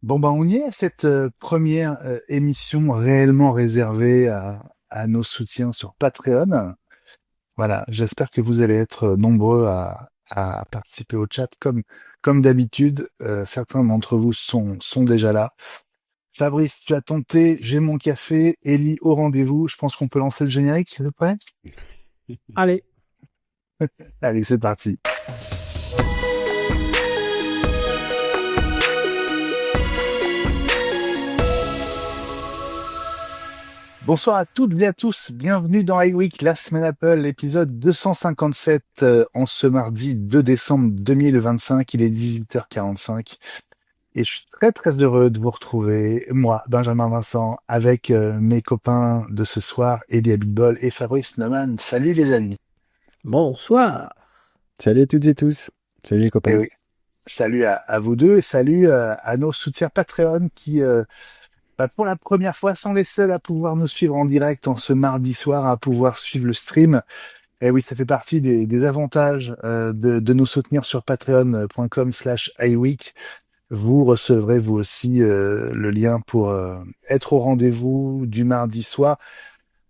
Bon, bah, on y est, cette première émission réellement réservée à nos soutiens sur Patreon. Voilà, j'espère que vous allez être nombreux à participer au chat comme d'habitude. Certains d'entre vous sont déjà là. Fabrice, tu as ton thé, j'ai mon café, Ellie au rendez-vous. Je pense qu'on peut lancer le générique, s'il vous plaît. Allez, Allez, c'est parti. Bonsoir à toutes et à tous, bienvenue dans iWeek, la semaine Apple, l'épisode 257 en ce mardi 2 décembre 2025, il est 18h45 et je suis très très heureux de vous retrouver, moi, Benjamin Vincent, avec mes copains de ce soir, Elie Abitbol et Fabrice Neumann. Salut les amis. bonsoir. Salut à toutes et tous. Salut les Et copains. oui, salut à vous deux et salut à nos soutiens Patreon qui pour la première fois, sont les seuls à pouvoir nous suivre en direct en ce mardi soir, à pouvoir suivre le stream. Et oui, ça fait partie des avantages de nous soutenir sur patreon.com/iweek. Vous recevrez vous aussi le lien pour être au rendez-vous du mardi soir.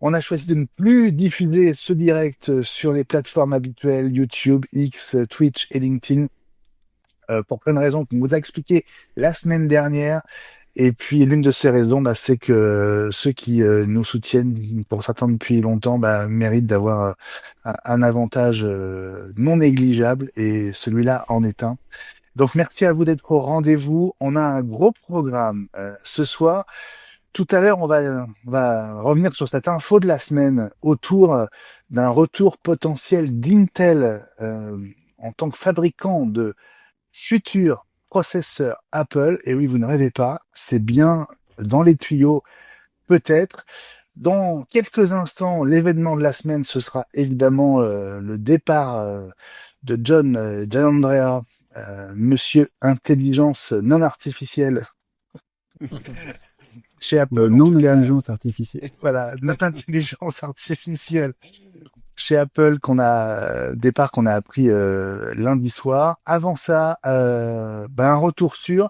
On a choisi de ne plus diffuser ce direct sur les plateformes habituelles YouTube, X, Twitch et LinkedIn pour plein de raisons qu'on vous a expliquées la semaine dernière. Et puis l'une de ces raisons, c'est que ceux qui nous soutiennent, pour certains depuis longtemps, méritent d'avoir un avantage non négligeable, et celui-là en est un. Donc merci à vous d'être au rendez-vous. On a un gros programme ce soir. Tout à l'heure, on va revenir sur cette info de la semaine autour d'un retour potentiel d'Intel en tant que fabricant de futurs processeurs Apple. Et oui, vous ne rêvez pas, c'est bien dans les tuyaux, peut-être. Dans quelques instants, l'événement de la semaine, ce sera évidemment le départ de John Andrea, Monsieur Intelligence non artificielle chez Apple. En Non tout cas, d'intelligence artificielle. voilà, notre intelligence artificielle chez Apple départ qu'on a appris lundi soir. Avant ça, un retour sûr.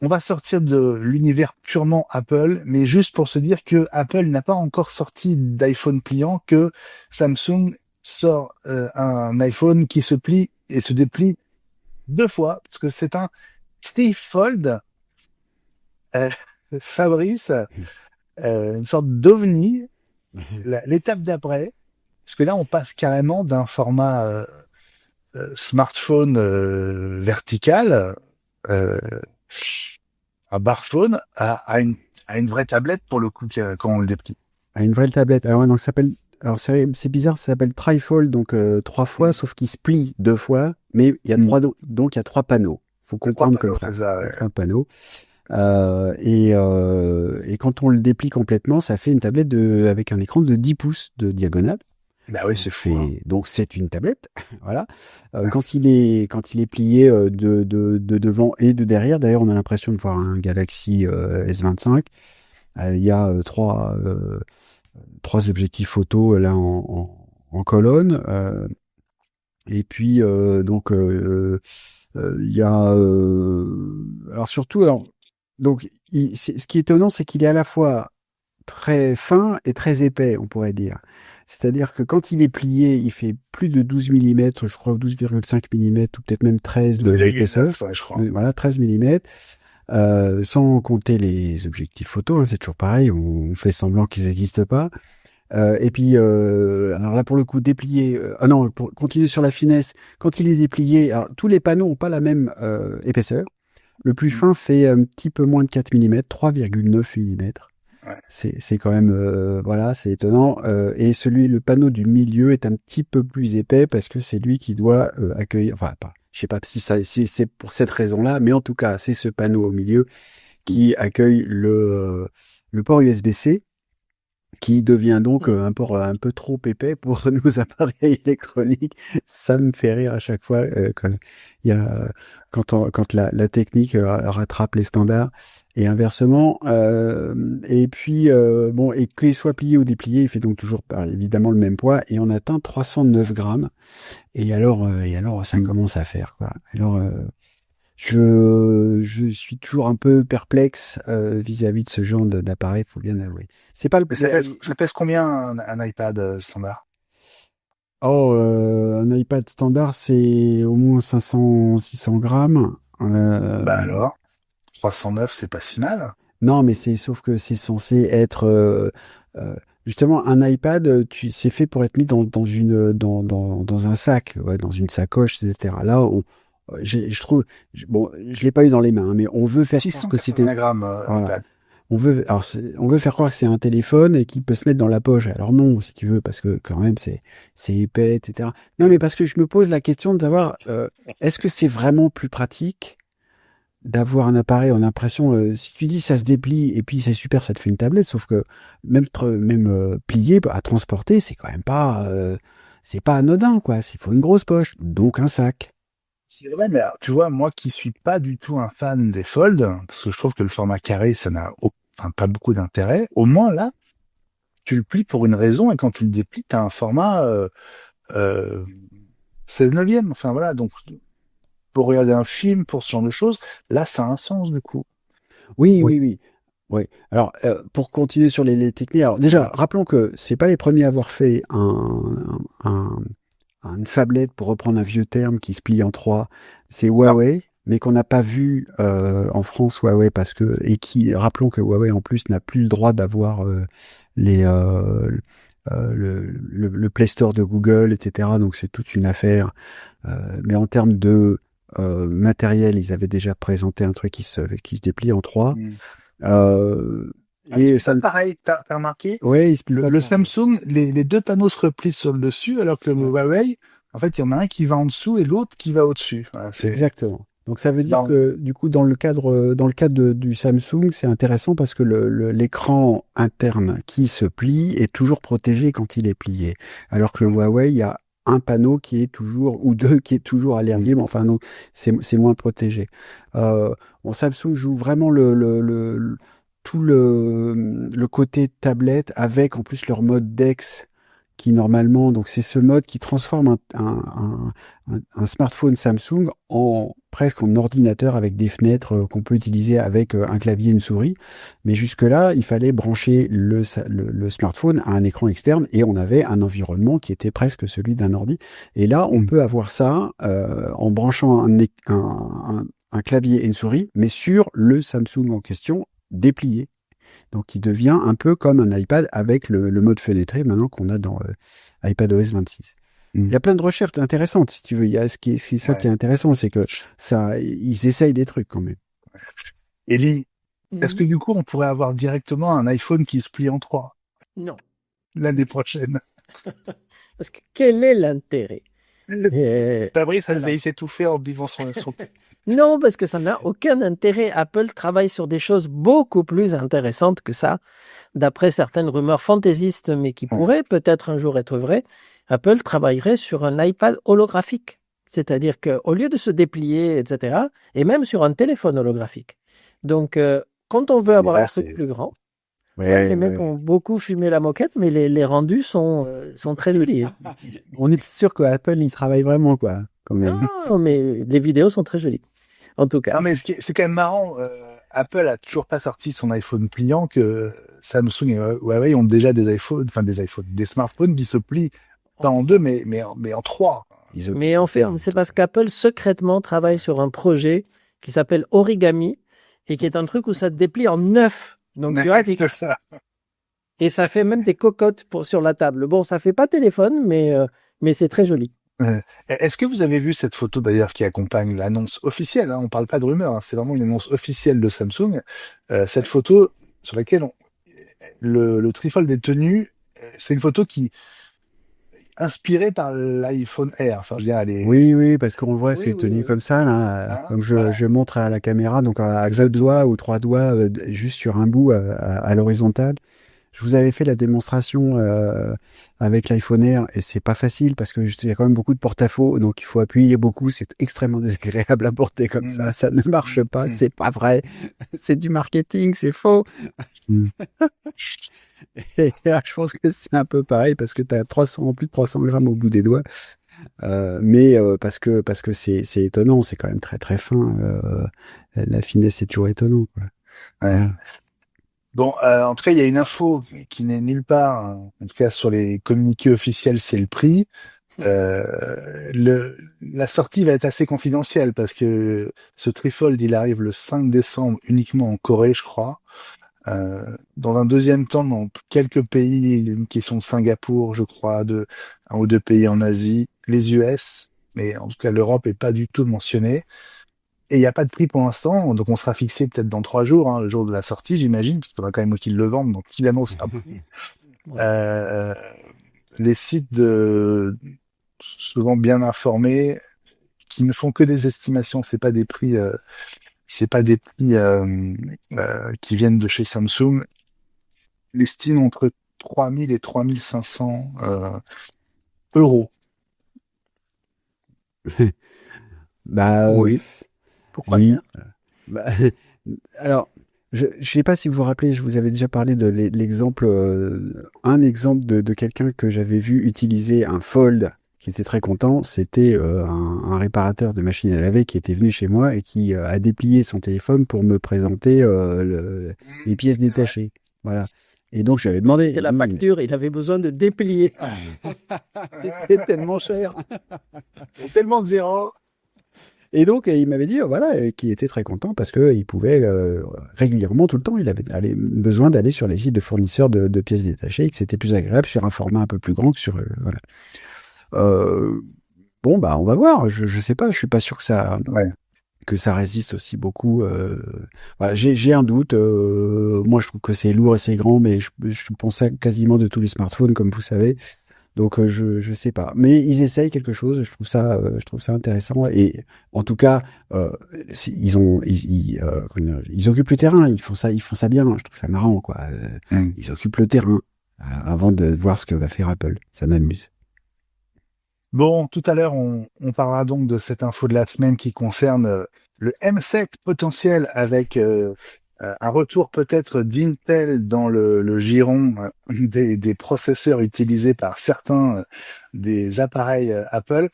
On va sortir de l'univers purement Apple, mais juste pour se dire que Apple n'a pas encore sorti d'iPhone pliant, que Samsung sort un iPhone qui se plie et se déplie deux fois, parce que c'est un C Fold. Euh, Fabrice, une sorte d'ovni. L'étape d'après, parce que là on passe carrément d'un format smartphone vertical, euh, un barphone, à une vraie tablette pour le coup quand on le déplie. À une vraie tablette. Ah ouais, donc ça s'appelle. Alors c'est bizarre, ça s'appelle trifold, donc trois fois, sauf qu'il se plie deux fois, mais il y a donc il y a trois panneaux. Faut comprendre comme ça. C'est ça, ouais. Trois panneaux. Et quand on le déplie complètement, ça fait une tablette avec un écran de 10 pouces de diagonale. Bah oui, c'est fou. Hein. Donc c'est une tablette, voilà. Quand il est plié de devant et de derrière, d'ailleurs on a l'impression de voir un Galaxy S25. Il y a trois objectifs photo là en colonne. Et puis il y a alors surtout donc ce qui est étonnant, c'est qu'il est à la fois très fin et très épais, on pourrait dire. C'est-à-dire que quand il est plié, il fait plus de 12 mm, je crois 12,5 mm, ou peut-être même 13 de l'épaisseur. Ouais, je crois. Voilà, 13 mm. Sans compter les objectifs photo, hein, c'est toujours pareil, on fait semblant qu'ils n'existent pas. Et puis, alors là, pour le coup, déplié... non, pour continuer sur la finesse, quand il est déplié, alors, tous les panneaux n'ont pas la même épaisseur. Le plus fin fait un petit peu moins de 4 mm, 3,9 mm. Ouais. C'est quand même, voilà, c'est étonnant. Et le panneau du milieu est un petit peu plus épais parce que c'est lui qui doit accueillir, enfin, pas, je sais pas si c'est pour cette raison-là, mais en tout cas, c'est ce panneau au milieu qui accueille le port USB-C, qui devient donc un port un peu trop épais pour nos appareils électroniques. Ça me fait rire à chaque fois quand la technique rattrape les standards et inversement. Et puis bon, et qu'il soit plié ou déplié, il fait donc toujours évidemment le même poids et on atteint 309 grammes. Et alors ça commence à faire quoi. Alors je suis toujours un peu perplexe vis-à-vis de ce genre d'appareil, faut bien avouer. C'est pas le. Mais ça pèse combien un iPad standard? Oh, un iPad standard, c'est au moins 500-600 grammes. Bah alors, 309, c'est pas si mal. Non, mais sauf que c'est censé être euh, justement un iPad. C'est fait pour être mis dans un sac, ouais, dans une sacoche, etc. Là, je trouve, bon, je l'ai pas eu dans les mains, hein, mais on veut faire croire que c'était, 680 grammes voilà, iPad. on veut faire croire que c'est un téléphone et qu'il peut se mettre dans la poche. Alors non, si tu veux, parce que quand même c'est épais, etc. Non, mais parce que je me pose la question de savoir, est-ce que c'est vraiment plus pratique d'avoir un appareil en impression, si tu dis ça se déplie et puis c'est super, ça te fait une tablette, sauf que même plié à transporter, c'est quand même pas, c'est pas anodin, quoi. Il faut une grosse poche, donc un sac. C'est vrai, mais alors, tu vois, moi qui suis pas du tout un fan des Fold, parce que je trouve que le format carré, ça n'a enfin, pas beaucoup d'intérêt, au moins là, tu le plies pour une raison, et quand tu le déplies, tu as un format, euh, c'est le 9e, enfin voilà, donc pour regarder un film, pour ce genre de choses, là, ça a un sens du coup. Oui, Oui. oui, oui. Oui. Alors, pour continuer sur les techniques, alors déjà, rappelons que c'est pas les premiers à avoir fait une phablette, pour reprendre un vieux terme, qui se plie en trois. C'est Non. Huawei, mais qu'on n'a pas vu en France, Huawei, parce que rappelons que Huawei en plus n'a plus le droit d'avoir les le Play Store de Google, etc. Donc c'est toute une affaire. Mais en termes de matériel, ils avaient déjà présenté un truc qui se déplie en trois. Mm. Euh, Et et ça, pareil, t'as remarqué? ouais, il se plie pas Le pareil. Samsung, les deux panneaux se replient sur le dessus, alors que le Ouais. Huawei, en fait, il y en a un qui va en dessous et l'autre qui va au-dessus. Voilà, Exactement. Donc ça veut dire dans- que du coup dans le cadre du Samsung, c'est intéressant parce que l'écran interne qui se plie est toujours protégé quand il est plié, alors que le Huawei, il y a un panneau qui est toujours ou deux qui est toujours à l'air libre. Enfin donc c'est moins protégé. Bon, Samsung joue vraiment tout le côté tablette avec en plus leur mode DeX qui normalement, donc c'est ce mode qui transforme un smartphone Samsung presque en ordinateur avec des fenêtres qu'on peut utiliser avec un clavier et une souris. Mais jusque-là, il fallait brancher le smartphone à un écran externe et on avait un environnement qui était presque celui d'un ordi. Et là, on peut avoir ça en branchant un clavier et une souris, mais sur le Samsung en question déplié. Donc, il devient un peu comme un iPad avec le mode fenêtré maintenant qu'on a dans iPadOS 26. Il y a plein de recherches intéressantes, si tu veux. C'est ça qui est Ouais. intéressant, c'est que ils essayent des trucs quand même. Ellie, est-ce que Mhm. du coup, on pourrait avoir directement un iPhone qui se plie en trois Non. l'année prochaine? Parce que quel est l'intérêt? Fabrice, Alors, il s'est tout fait en buvant son... non, parce que ça n'a aucun intérêt. Apple travaille sur des choses beaucoup plus intéressantes que ça. D'après certaines rumeurs fantaisistes, mais qui Ouais. pourraient peut-être un jour être vraies, Apple travaillerait sur un iPad holographique. C'est-à-dire qu'au lieu de se déplier, etc., et même sur un téléphone holographique. Donc, quand on veut Mais avoir un là, truc c'est... plus grand, ouais, les mecs ont beaucoup fumé la moquette, mais les rendus sont très jolis. On est sûr qu'Apple, il travaille vraiment, quoi, quand même. Non, mais les vidéos sont très jolies. En tout cas. Non, mais c'est quand même marrant. Apple a toujours pas sorti son iPhone pliant, que Samsung et Huawei ont déjà des smartphones qui se plient pas en deux, mais en trois. Mais en fait, c'est parce qu'Apple secrètement travaille sur un projet qui s'appelle Origami et qui est un truc où ça se déplie en 9. Donc, tu vois, C'est ça. et ça fait même des cocottes sur la table. Bon, ça fait pas téléphone, mais c'est très joli. Est-ce que vous avez vu cette photo d'ailleurs qui accompagne l'annonce officielle, hein, on parle pas de rumeur, hein, c'est vraiment une annonce officielle de Samsung. Cette photo sur laquelle le trifold est tenu, c'est une photo qui inspirée par l'iPhone Air. Enfin, je veux dire, elle est... Oui, oui, parce qu'on voit, Oui, c'est oui, tenu oui. comme ça, là, Hein, comme voilà. je montre à la caméra, donc à deux doigts ou trois doigts, juste sur un bout à l'horizontale. Je vous avais fait la démonstration avec l'iPhone Air et c'est pas facile parce que il y a quand même beaucoup de porte-à-faux, donc il faut appuyer beaucoup. C'est extrêmement désagréable à porter comme ça. Mhm. Ça ne marche pas, Mhm. c'est pas vrai. C'est du marketing, c'est faux. Mhm. Et là, je pense que c'est un peu pareil parce que tu as 300, plus de 300 grammes au bout des doigts. Mais parce que c'est étonnant, c'est quand même très très fin. La finesse est toujours étonnante, quoi. Ouais. Voilà. Bon, en tout cas, il y a une info qui n'est nulle part, hein. En tout cas, sur les communiqués officiels, c'est le prix. La sortie va être assez confidentielle parce que ce Trifold, il arrive le 5 décembre uniquement en Corée, je crois. Dans un deuxième temps, dans quelques pays qui sont Singapour, je crois, un ou deux pays en Asie, les US, mais en tout cas l'Europe est pas du tout mentionnée. Et il n'y a pas de prix pour l'instant, donc on sera fixé peut-être dans 3 jours, hein, le jour de la sortie, j'imagine, parce qu'il faudra quand même qu'ils le vendent, donc qu'il annonce un prix. Ouais. Euh, les sites souvent bien informés, qui ne font que des estimations, c'est pas des prix qui viennent de chez Samsung, l'estiment entre 3000 et 3500 euros. Bah Oui, pourquoi oui. bien. Bah, alors, je sais pas si vous vous rappelez, je vous avais déjà parlé de l'exemple, un exemple de quelqu'un que j'avais vu utiliser un Fold qui était très content. C'était un réparateur de machines à laver qui était venu chez moi et qui a déplié son téléphone pour me présenter les pièces C'est vrai. détachées. Voilà. Et donc, je lui avais demandé, Et la facture, il avait besoin de déplier. c'est tellement cher. Tellement de zéro. Et donc, il m'avait dit, voilà, qu'il était très content parce que il pouvait régulièrement, tout le temps, il avait besoin d'aller sur les sites de fournisseurs de pièces détachées et que c'était plus agréable sur un format un peu plus grand que sur, voilà. Euh, bon, bah, on va voir. Je sais pas, je suis pas sûr Ouais. que ça résiste aussi beaucoup. Voilà, j'ai un doute. Moi, je trouve que c'est lourd et c'est grand, mais je pense à quasiment de tous les smartphones, comme vous savez. Donc je sais pas, mais ils essayent quelque chose. Je trouve ça intéressant. Et en tout cas, comment dire, ils occupent le terrain. Ils font ça bien. Je trouve ça marrant, quoi. Mm. Ils occupent le terrain avant de voir ce que va faire Apple. Ça m'amuse. Bon, tout à l'heure, on parlera donc de cette info de la semaine qui concerne le M7 potentiel avec un retour peut-être d'Intel dans le giron des processeurs utilisés par certains des appareils Apple.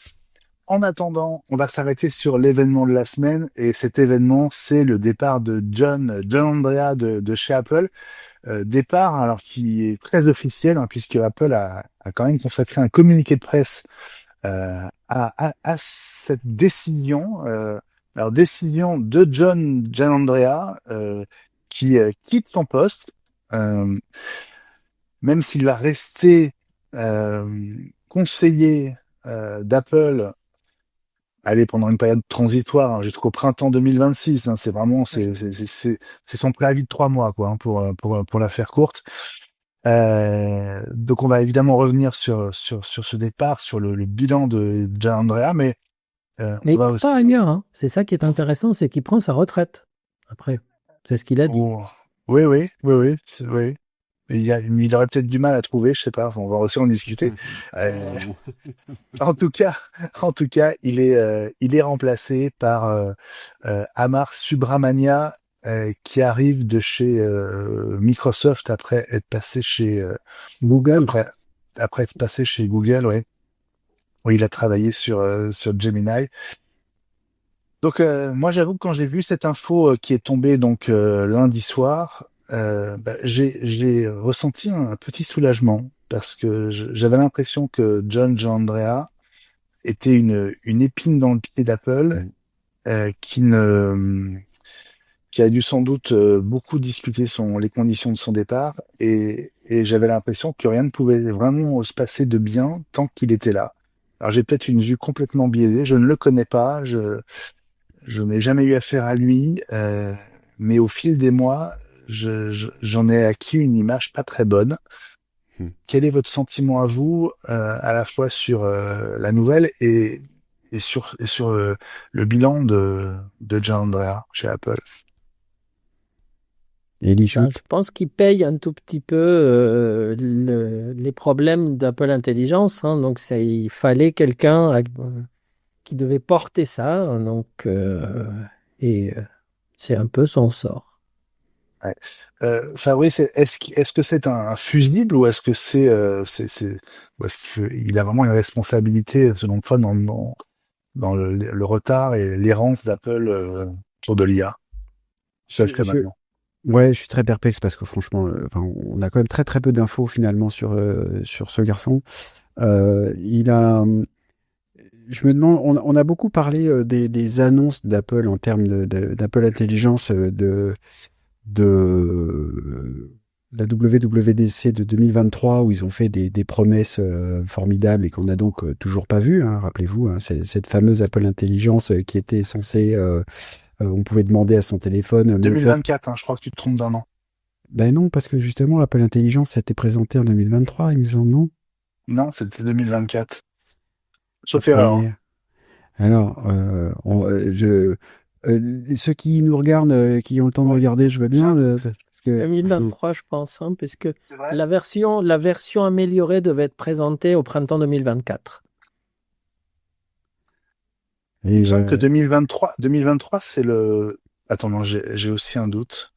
En attendant, on va s'arrêter sur l'événement de la semaine et cet événement, c'est le départ de John Andrea de chez Apple. Départ alors qui est très officiel, hein, puisque Apple a quand même consacré un communiqué de presse à cette décision. Alors décision de John Andrea qui quitte son poste, euh, même s'il va rester conseiller d'Apple. Aller pendant une période transitoire, hein, jusqu'au printemps 2026. Hein, c'est vraiment Oui. c'est son préavis de 3 mois, quoi, hein, pour la faire courte. Donc on va évidemment revenir sur ce départ, sur le bilan de Gian Andrea, mais Mais on il va part aussi. pas ailleurs, hein. C'est ça qui est intéressant, c'est qu'il prend sa retraite. Après, c'est ce qu'il a dit. Oh, oui. Il aurait peut-être du mal à trouver, je sais pas. On va aussi en discuter. Euh, en tout cas, il est remplacé par Amar Subramania, qui arrive de chez Microsoft après être passé chez Google. après être passé chez Google, ouais. Oui, il a travaillé sur Gemini. Donc moi j'avoue que quand j'ai vu cette info qui est tombée donc lundi soir, j'ai ressenti un petit soulagement parce que j'avais l'impression que John Andrea était une épine dans le pied d'Apple, Mm. qui ne qui a dû sans doute beaucoup discuter les conditions de son départ, et j'avais l'impression que rien ne pouvait vraiment se passer de bien tant qu'il était là. Alors j'ai peut-être une vue complètement biaisée, je ne le connais pas, je n'ai jamais eu affaire à lui, mais au fil des mois, j'en ai acquis une image pas très bonne. Mm. Quel est votre sentiment à vous, à la fois sur la nouvelle et sur le bilan de Gian Andrea chez Apple? Eli Ben, Shoot. je pense qu'il paye un tout petit peu les problèmes d'Apple Intelligence, hein. Donc, il fallait quelqu'un qui devait porter ça. Donc, et c'est un peu son sort. Ouais. Fabrice, est-ce que c'est un fusible ou est-ce que ou est-ce qu'il a vraiment une responsabilité, selon toi, dans le retard et l'errance d'Apple autour de l'IA Je, jusqu'à je, maintenant? ouais, je suis très perplexe parce que franchement, enfin, on a quand même très très peu d'infos finalement sur ce garçon. Il a, je me demande, on a beaucoup parlé des annonces d'Apple en termes d'Apple Intelligence de la WWDC de 2023 où ils ont fait des promesses formidables et qu'on n'a donc toujours pas vu. Hein, rappelez-vous, hein, cette fameuse Apple Intelligence qui était censée, on pouvait demander à son téléphone. 2024, hein, je crois que tu te trompes d'un an. Ben non, parce que justement l'Apple Intelligence a été présentée en 2023, il me semble, non? Non, c'était 2024. Sauf erreur. Hein. Et alors, ceux qui nous regardent, qui ont le temps de regarder, je veux bien, parce que 2023, je pense, hein, parce que C'est vrai. la version améliorée devait être présentée au printemps 2024. Il me et, semble que 2023, c'est le... Attends, non, j'ai aussi un doute.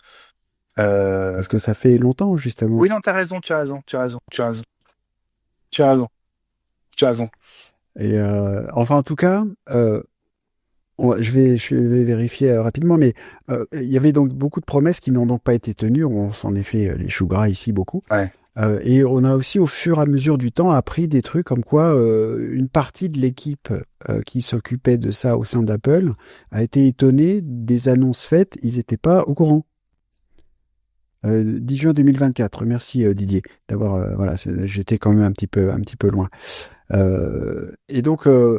parce que ça fait longtemps justement. Oui, non, t'as raison, tu as raison, tu as raison, tu as raison, tu as raison, tu as raison. Et enfin, en tout cas, je vais vérifier rapidement, mais il y avait donc beaucoup de promesses qui n'ont donc pas été tenues. On s'en est fait les choux gras ici beaucoup. Ouais. Et on a aussi, au fur et à mesure du temps, appris des trucs comme quoi une partie de l'équipe qui s'occupait de ça au sein d'Apple a été étonnée des annonces faites. Ils n'étaient pas au courant. 10 juin 2024. Merci Didier d'avoir. Voilà, j'étais quand même un petit peu loin. Et donc, je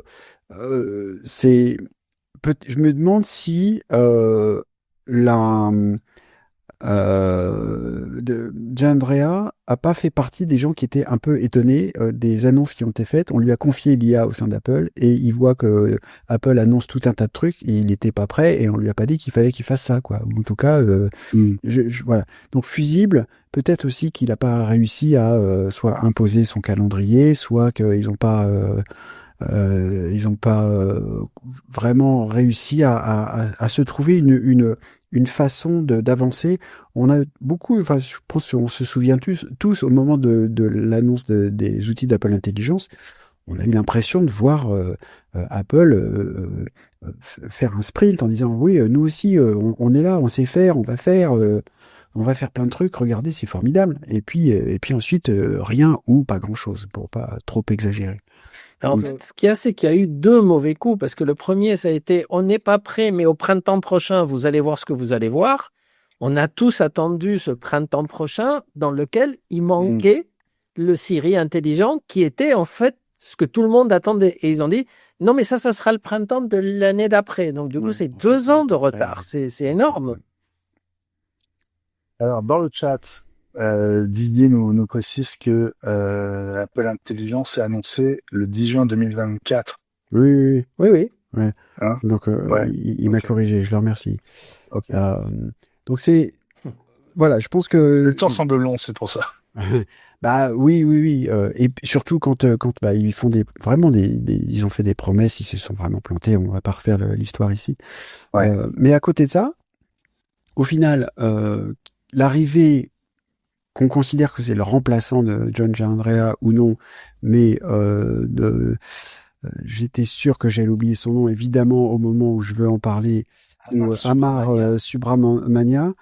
me demande si la Gianandrea a pas fait partie des gens qui étaient un peu étonnés des annonces qui ont été faites. On lui a confié l'IA au sein d'Apple et il voit que Apple annonce tout un tas de trucs et il n'était pas prêt et on lui a pas dit qu'il fallait qu'il fasse ça, quoi. Ou en tout cas, voilà. Donc fusible, peut-être aussi qu'il n'a pas réussi à soit imposer son calendrier, soit qu'ils n'ont pas vraiment réussi à se trouver une façon d'avancer. On a beaucoup, enfin, je pense qu'on se souvient tous au moment de l'annonce des outils d'Apple Intelligence, on a eu l'impression de voir Apple faire un sprint en disant oui, nous aussi, on est là, on sait faire, on va faire plein de trucs, regardez, c'est formidable. Et puis ensuite, rien ou pas grand-chose, pour pas trop exagérer. En fait, ce qu'il y a, c'est qu'il y a eu deux mauvais coups, parce que le premier, ça a été, on n'est pas prêt, mais au printemps prochain, vous allez voir ce que vous allez voir. On a tous attendu ce printemps prochain dans lequel il manquait le Siri intelligent, qui était en fait ce que tout le monde attendait. Et ils ont dit, non, mais ça sera le printemps de l'année d'après. Donc du coup, c'est 2 ans de retard. C'est énorme. Alors, dans le chat, Didier nous précise que Apple Intelligence est annoncé le 10 juin 2024. Oui. Oui. Ouais. Hein Donc, ouais. il m'a corrigé, je le remercie. Okay. Donc, voilà, je pense que... Le temps semble long, c'est pour ça. Bah oui. Et surtout quand bah, ils font ils ont fait des promesses, ils se sont vraiment plantés. On va pas refaire l'histoire ici. Ouais. Mais à côté de ça, au final, l'arrivée qu'on considère que c'est le remplaçant de John Giannandrea ou non, mais j'étais sûr que j'allais oublier son nom, évidemment, au moment où je veux en parler, Amar Subramania,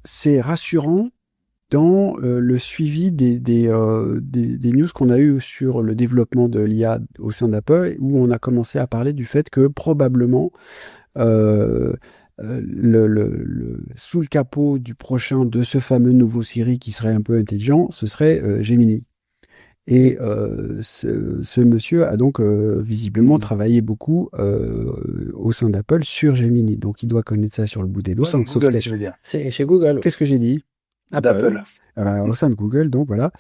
c'est rassurant dans le suivi des news qu'on a eu sur le développement de l'IA au sein d'Apple, où on a commencé à parler du fait que probablement sous le capot du prochain de ce fameux nouveau Siri qui serait un peu intelligent, ce serait Gemini. Et ce monsieur a donc visiblement travaillé beaucoup au sein d'Apple sur Gemini. Donc il doit connaître ça sur le bout des doigts. Au sein de Google, je veux dire. C'est chez Google. Qu'est-ce que j'ai dit? D'Apple. Au sein de Google, donc voilà.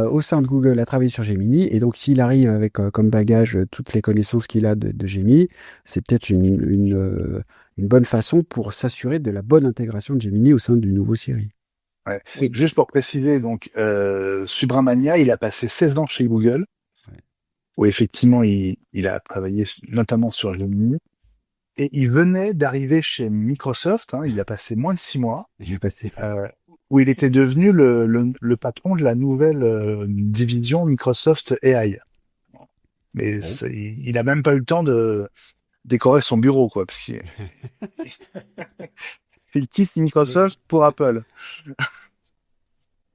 Au sein de Google, a travaillé sur Gemini. Et donc s'il arrive avec comme bagage toutes les connaissances qu'il a de Gemini, c'est peut-être une bonne façon pour s'assurer de la bonne intégration de Gemini au sein du nouveau Siri. Ouais. Oui. Juste pour préciser, donc Subramania, il a passé 16 ans chez Google, où effectivement il a travaillé notamment sur Gemini. et il venait d'arriver chez Microsoft. Il a passé moins de 6 mois, J'ai passé. où il était devenu le patron de la nouvelle division Microsoft AI. Mais il a même pas eu le temps de décorer son bureau, quoi, parce qu'il il tisse Microsoft pour Apple.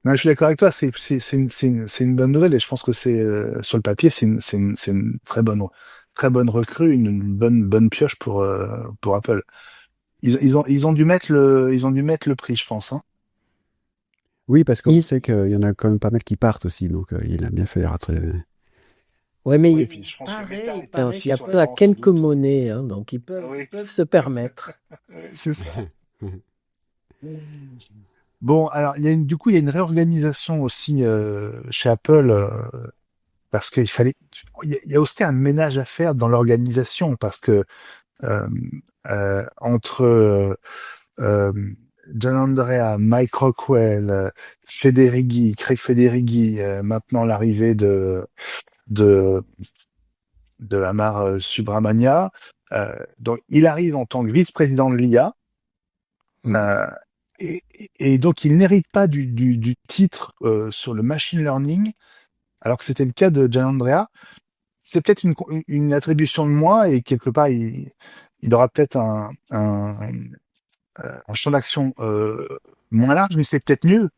Non, je suis d'accord avec toi, c'est une bonne nouvelle et je pense que c'est sur le papier c'est une très bonne recrue, une bonne pioche pour Apple. Ils ont dû mettre le prix, je pense. Oui, parce qu'on Il- sait qu'il y en a quand même pas mal qui partent aussi, donc il a bien fait rattraper. Ouais, mais Oui, puis je pense que pareil, Meta il est paraît aussi qu'il y a sur pas les rangs, sans quelques doute. monnaies, donc ils Oui, peuvent se permettre. c'est ça. Bon, alors du coup il y a une réorganisation aussi chez Apple parce qu'il fallait il y a aussi un ménage à faire dans l'organisation parce que euh, entre euh, John Andrea, Mike Rockwell, Craig Federighi, maintenant l'arrivée de Amar Subramania. Donc il arrive en tant que vice-président de l'IA. Euh, et donc, il n'hérite pas du titre sur le machine learning, alors que c'était le cas de Gianandrea. C'est peut-être une attribution de moi, et quelque part, il aura peut-être un champ d'action moins large, mais c'est peut-être mieux que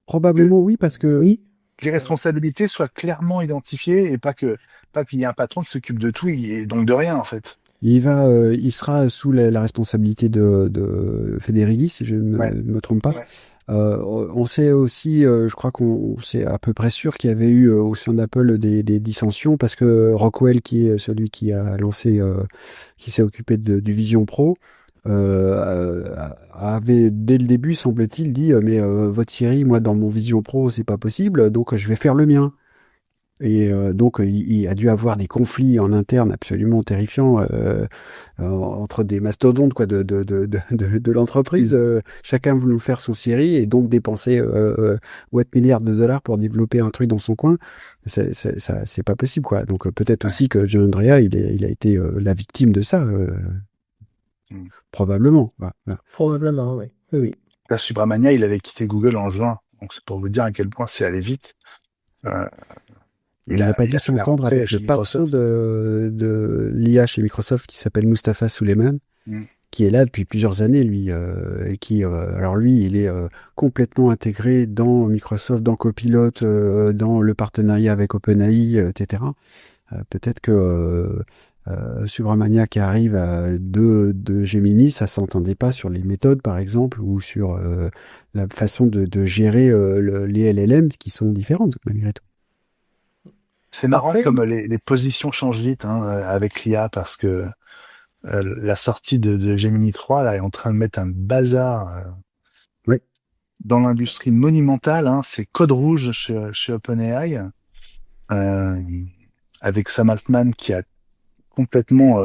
Probablement oui, parce que Oui. les responsabilités soient clairement identifiées et pas qu'il y ait un patron qui s'occupe de tout et donc de rien, en fait. il sera sous la responsabilité de Federighi, si je ne Ouais. me trompe pas. Ouais. On sait aussi, je crois qu'on c'est à peu près sûr qu'il y avait eu au sein d'Apple des dissensions parce que Rockwell, qui est celui qui a lancé, qui s'est occupé du Vision Pro, avait dès le début, semble-t-il, dit mais votre Siri, moi dans mon Vision Pro, c'est pas possible, donc je vais faire le mien. Et donc, il a dû avoir des conflits en interne absolument terrifiants entre des mastodontes quoi, de l'entreprise. Chacun voulut faire son Siri et donc dépenser milliards de dollars pour développer un truc dans son coin. C'est pas possible, quoi. Donc, peut-être Ouais. aussi que John Andrea, il a été la victime de ça, Mm. probablement. Voilà. Probablement, oui. Oui, oui. Là, Subramania, il avait quitté Google en juin, donc c'est pour vous dire à quel point c'est allé vite. Euh, Il n'a pas il dû a fait la s'entendre rentrée avec le chez patron Microsoft. de l'IA chez Microsoft qui s'appelle Mustafa Suleyman, Mm. qui est là depuis plusieurs années, lui, et qui, alors lui, il est complètement intégré dans Microsoft, dans Copilot, dans le partenariat avec OpenAI, etc. Peut-être que Subramania qui arrive de Gemini, ça s'entendait pas sur les méthodes, par exemple, ou sur la façon de gérer les LLM qui sont différentes, malgré tout. C'est marrant Après, comme les positions changent vite avec l'IA parce que la sortie de Gemini 3 là, est en train de mettre un bazar Oui. dans l'industrie monumentale. C'est code rouge chez OpenAI euh, avec Sam Altman qui a complètement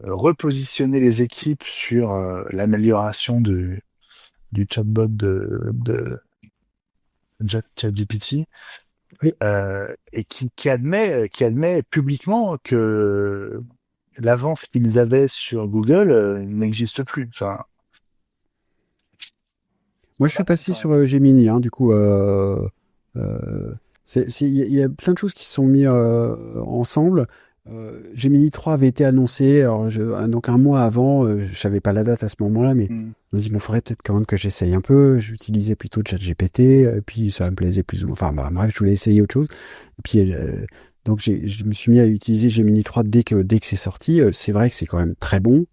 repositionné les équipes sur l'amélioration du chatbot de ChatGPT. oui. Et qui admet publiquement que l'avance qu'ils avaient sur Google n'existe plus. Enfin, Moi, je suis passé sur Gemini, hein, du coup. Il y a plein de choses qui se sont mis ensemble. Gemini 3 avait été annoncé, alors donc un mois avant, je savais pas la date à ce moment-là, mais hmm. je me dis, il faudrait peut-être quand même que j'essaye un peu. J'utilisais plutôt ChatGPT, et puis ça me plaisait plus ou moins. Enfin, bref, je voulais essayer autre chose. Et puis, donc, je me suis mis à utiliser Gemini 3 dès que c'est sorti. C'est vrai que c'est quand même très bon.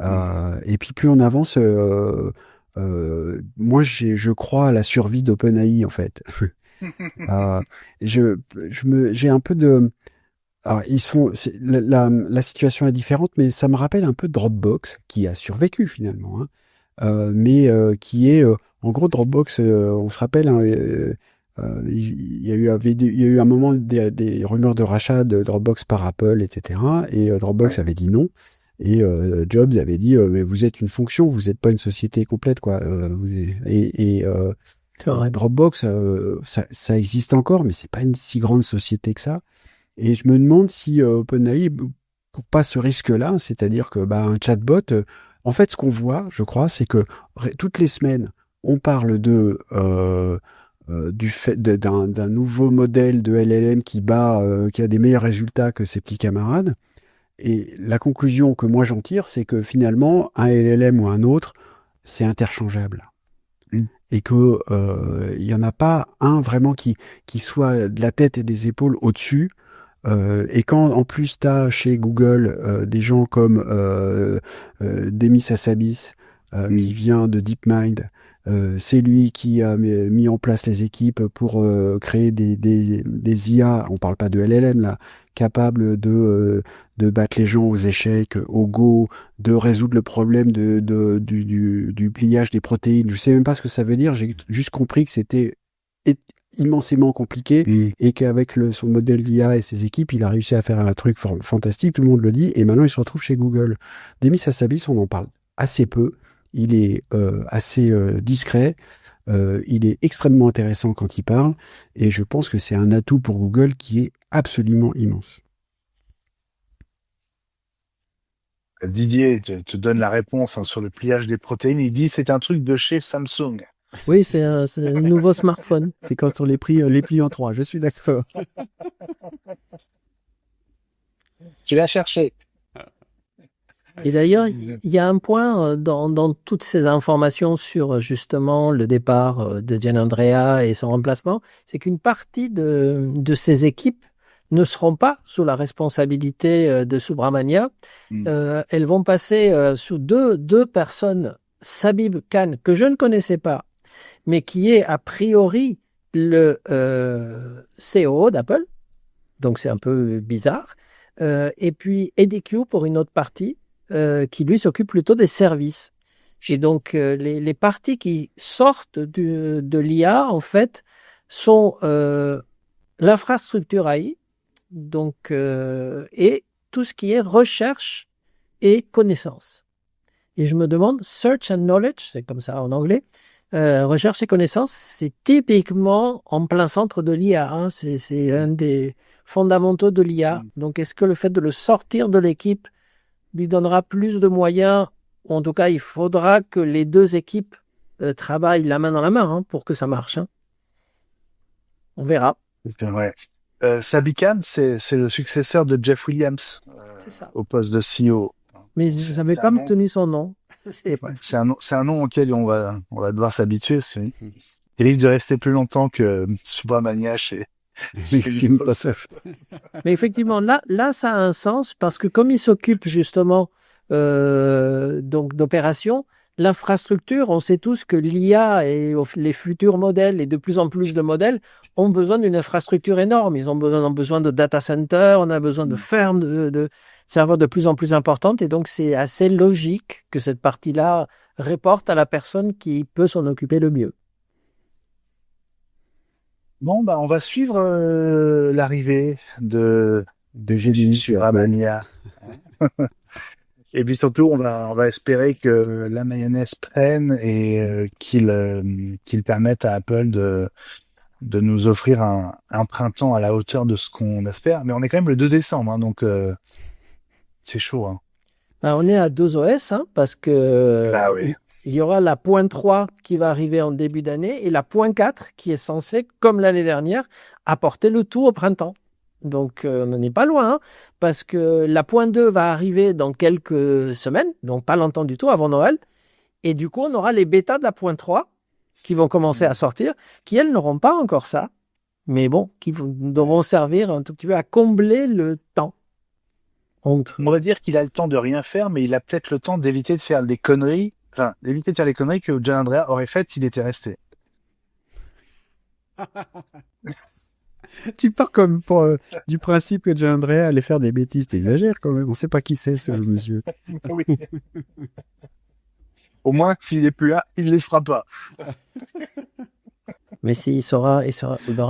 Et puis, plus on avance, moi, je crois à la survie d'OpenAI, en fait. Euh, j'ai un peu de. Alors, la situation est différente, mais ça me rappelle un peu Dropbox, qui a survécu finalement, hein. Mais qui est, en gros, Dropbox, on se rappelle, hein, il y a eu un moment des rumeurs de rachat de Dropbox par Apple, etc. Et Dropbox Ouais. avait dit non. Et Jobs avait dit, mais vous êtes une fonction, vous n'êtes pas une société complète, quoi. C'est vrai. Dropbox, ça existe encore, mais c'est pas une si grande société que ça. Et je me demande si OpenAI court pas ce risque-là, c'est-à-dire que un chatbot, en fait, ce qu'on voit, je crois, c'est que toutes les semaines, on parle du fait d'un nouveau modèle de LLM qui a des meilleurs résultats que ses petits camarades. Et la conclusion que moi j'en tire, c'est que finalement, un LLM ou un autre, c'est interchangeable. Et que il y en a pas un vraiment qui soit de la tête et des épaules au-dessus. Et quand en plus tu as chez Google des gens comme Demis Hassabis qui vient de DeepMind, c'est lui qui a mis en place les équipes pour créer des IA, on parle pas de LLM là, capables de battre les gens aux échecs, au Go, de résoudre le problème du pliage des protéines. Je sais même pas ce que ça veut dire, j'ai juste compris que c'était immensément compliqué et qu'avec son modèle d'IA et ses équipes, il a réussi à faire un truc fantastique, tout le monde le dit, et maintenant il se retrouve chez Google. Demis Hassabis, on en parle assez peu, il est assez discret, il est extrêmement intéressant quand il parle, et je pense que c'est un atout pour Google qui est absolument immense. Didier te donne la réponse sur le pliage des protéines. Il dit c'est un truc de chez Samsung. Oui, c'est un nouveau smartphone. C'est quand sur les plis en 3, je suis d'accord. Tu l'as cherché. Et d'ailleurs, il y a un point dans toutes ces informations sur justement le départ de Gianandrea et son remplacement, c'est qu'une partie de ces équipes ne seront pas sous la responsabilité de Subramania. Elles vont passer sous deux personnes, Sabib Khan, que je ne connaissais pas, mais qui est a priori le CEO d'Apple, donc c'est un peu bizarre, et puis EDQ pour une autre partie, qui lui s'occupe plutôt des services. Et donc les parties qui sortent de l'IA, en fait, sont l'infrastructure AI, donc, et tout ce qui est recherche et connaissance. Et je me demande, search and knowledge, c'est comme ça en anglais, recherche et connaissance, c'est typiquement en plein centre de l'IA. Hein. C'est un des fondamentaux de l'IA. Donc, est-ce que le fait de le sortir de l'équipe lui donnera plus de moyens? Ou en tout cas, il faudra que les deux équipes travaillent la main dans la main pour que ça marche. Hein. On verra. C'est vrai. Sabib Khan, c'est le successeur de Jeff Williams au poste de CEO. Mais je n'avais pas tenu son nom. C'est un nom auquel on va devoir s'habituer. Il risque de rester plus longtemps que Subramania chez Microsoft. Mais effectivement, là, ça a un sens parce que comme il s'occupe justement donc d'opérations, l'infrastructure, on sait tous que l'IA et les futurs modèles et de plus en plus de modèles ont besoin d'une infrastructure énorme. Ils ont besoin de data centers, on a besoin de fermes, de serveurs de plus en plus importantes. Et donc, c'est assez logique que cette partie-là reporte à la personne qui peut s'en occuper le mieux. Bon, on va suivre l'arrivée de Gemini sur Amania. Et puis surtout, on va espérer que la mayonnaise prenne et qu'il permette à Apple de nous offrir un printemps à la hauteur de ce qu'on espère. Mais on est quand même le 2 décembre, donc c'est chaud. Hein. On est à 2 OS, parce que oui. Il y aura la point 3 qui va arriver en début d'année et la point 4 qui est censée, comme l'année dernière, apporter le tout au printemps. Donc, on n'en est pas loin, parce que la point 2 va arriver dans quelques semaines, donc pas longtemps du tout, avant Noël. Et du coup, on aura les bêtas de la point 3 qui vont commencer à sortir, qui, elles, n'auront pas encore ça, mais bon, qui devront servir un tout petit peu à combler le temps. On va dire qu'il a le temps de rien faire, mais il a peut-être le temps d'éviter de faire des conneries, que Gianandrea aurait faites s'il était resté. Tu pars comme du principe que Gianandrea allait faire des bêtises, t'exagères quand même. On sait pas qui c'est ce monsieur. Oui. Au moins, s'il est plus là, il les fera pas. Mais il aura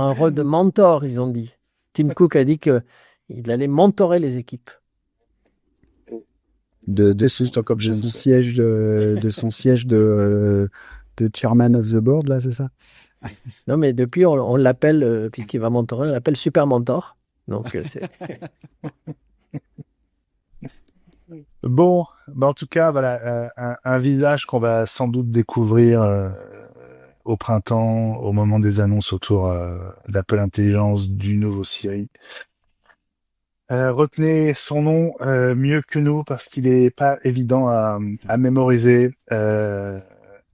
un rôle de mentor, ils ont dit. Tim Cook a dit qu'il allait mentorer les équipes. De son siège de chairman of the board, là, c'est ça? Non, mais depuis, on l'appelle, puis qui va mentorer, on l'appelle Super Mentor. Donc, c'est... Bon, en tout cas, voilà, un visage qu'on va sans doute découvrir au printemps, au moment des annonces autour d'Apple Intelligence du nouveau Siri. Retenez son nom mieux que nous parce qu'il est pas évident à mémoriser.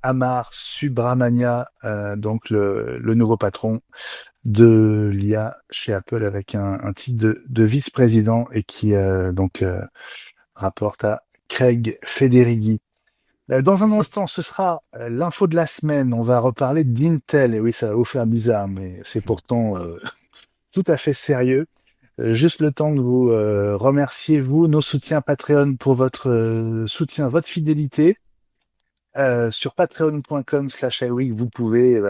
Amar Subramania, donc le nouveau patron de l'IA chez Apple avec un titre de vice-président et qui rapporte à Craig Federighi. Dans un instant, ce sera l'info de la semaine. On va reparler d'Intel. Et oui, ça va vous faire bizarre, mais c'est pourtant tout à fait sérieux. Juste le temps de vous remercier, vous, nos soutiens Patreon, pour votre soutien, votre fidélité. Sur patreon.com/iweek, vous pouvez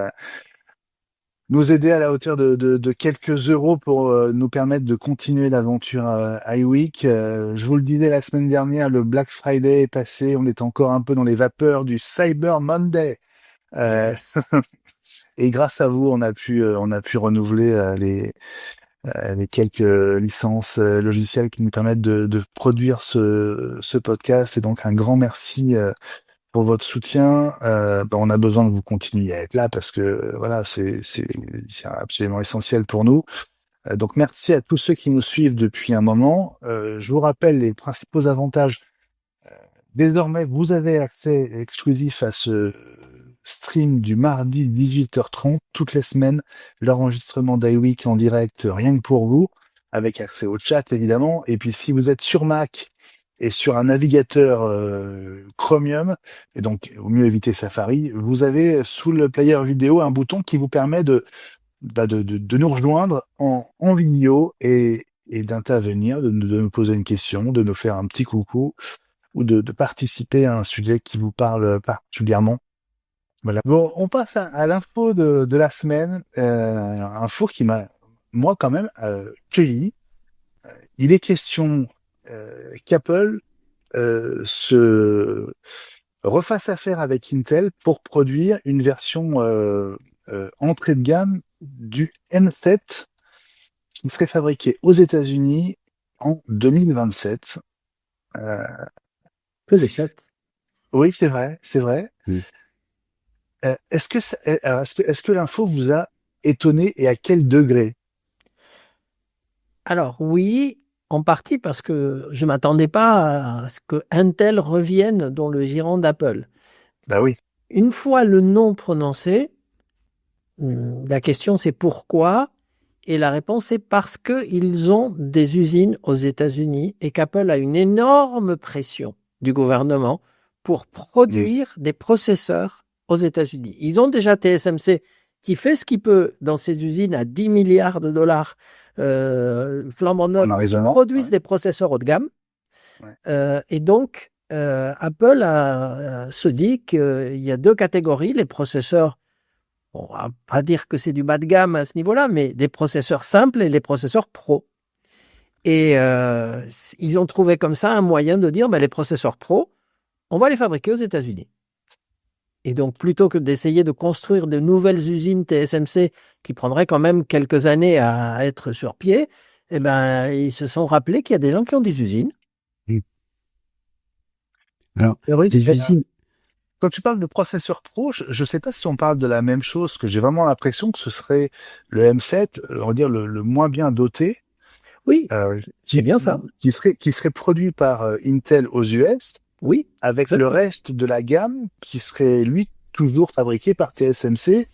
nous aider à la hauteur de quelques euros pour nous permettre de continuer l'aventure iWeek. Je vous le disais la semaine dernière, le Black Friday est passé, on est encore un peu dans les vapeurs du Cyber Monday. Et grâce à vous, on a pu renouveler les quelques licences logicielles qui nous permettent de produire ce podcast. Et donc un grand merci pour votre soutien. On a besoin que vous continuiez à être là parce que voilà, c'est absolument essentiel pour nous. Donc merci à tous ceux qui nous suivent depuis un moment. Je vous rappelle les principaux avantages. Désormais, vous avez accès exclusif à ce stream du mardi 18h30 toutes les semaines, l'enregistrement d'iWeek en direct rien que pour vous, avec accès au chat évidemment. Et puis si vous êtes sur Mac et sur un navigateur Chromium, et donc au mieux éviter Safari, vous avez sous le player vidéo un bouton qui vous permet de nous rejoindre en vidéo et d'intervenir, de nous poser une question, de nous faire un petit coucou ou de participer à un sujet qui vous parle particulièrement. Voilà. Bon, on passe à l'info de la semaine, info qui m'a, moi quand même, cueilli. Il est question qu'Apple se refasse affaire avec Intel pour produire une version entrée de gamme du M7 qui serait fabriqué aux États-Unis en 2027. Que les chats. Oui, c'est vrai. Oui. Est-ce que l'info vous a étonné et à quel degré? Alors oui, en partie parce que je m'attendais pas à ce que Intel revienne dans le giron d'Apple. Bah oui. Une fois le nom prononcé, la question c'est pourquoi, et la réponse c'est parce qu'ils ont des usines aux États-Unis et qu'Apple a une énorme pression du gouvernement pour produire des processeurs aux États-Unis. Ils ont déjà TSMC qui fait ce qu'il peut dans ses usines à 10 milliards de dollars flambant neufs, qui produisent des processeurs haut de gamme. Ouais. Et donc, Apple se dit qu'il y a deux catégories, les processeurs, on va pas dire que c'est du bas de gamme à ce niveau-là, mais des processeurs simples et les processeurs pro. Et ils ont trouvé comme ça un moyen de dire, les processeurs pro, on va les fabriquer aux États-Unis. Et donc, plutôt que d'essayer de construire de nouvelles usines TSMC qui prendraient quand même quelques années à être sur pied, ils se sont rappelés qu'il y a des gens qui ont des usines. Alors, des usines... Quand tu parles de processeur pro, je ne sais pas si on parle de la même chose, que j'ai vraiment l'impression que ce serait le M7, on va dire le moins bien doté. Oui, c'est bien ça. Qui serait produit par Intel aux US. Oui. Avec exactement. Le reste de la gamme qui serait, lui, toujours fabriqué par TSMC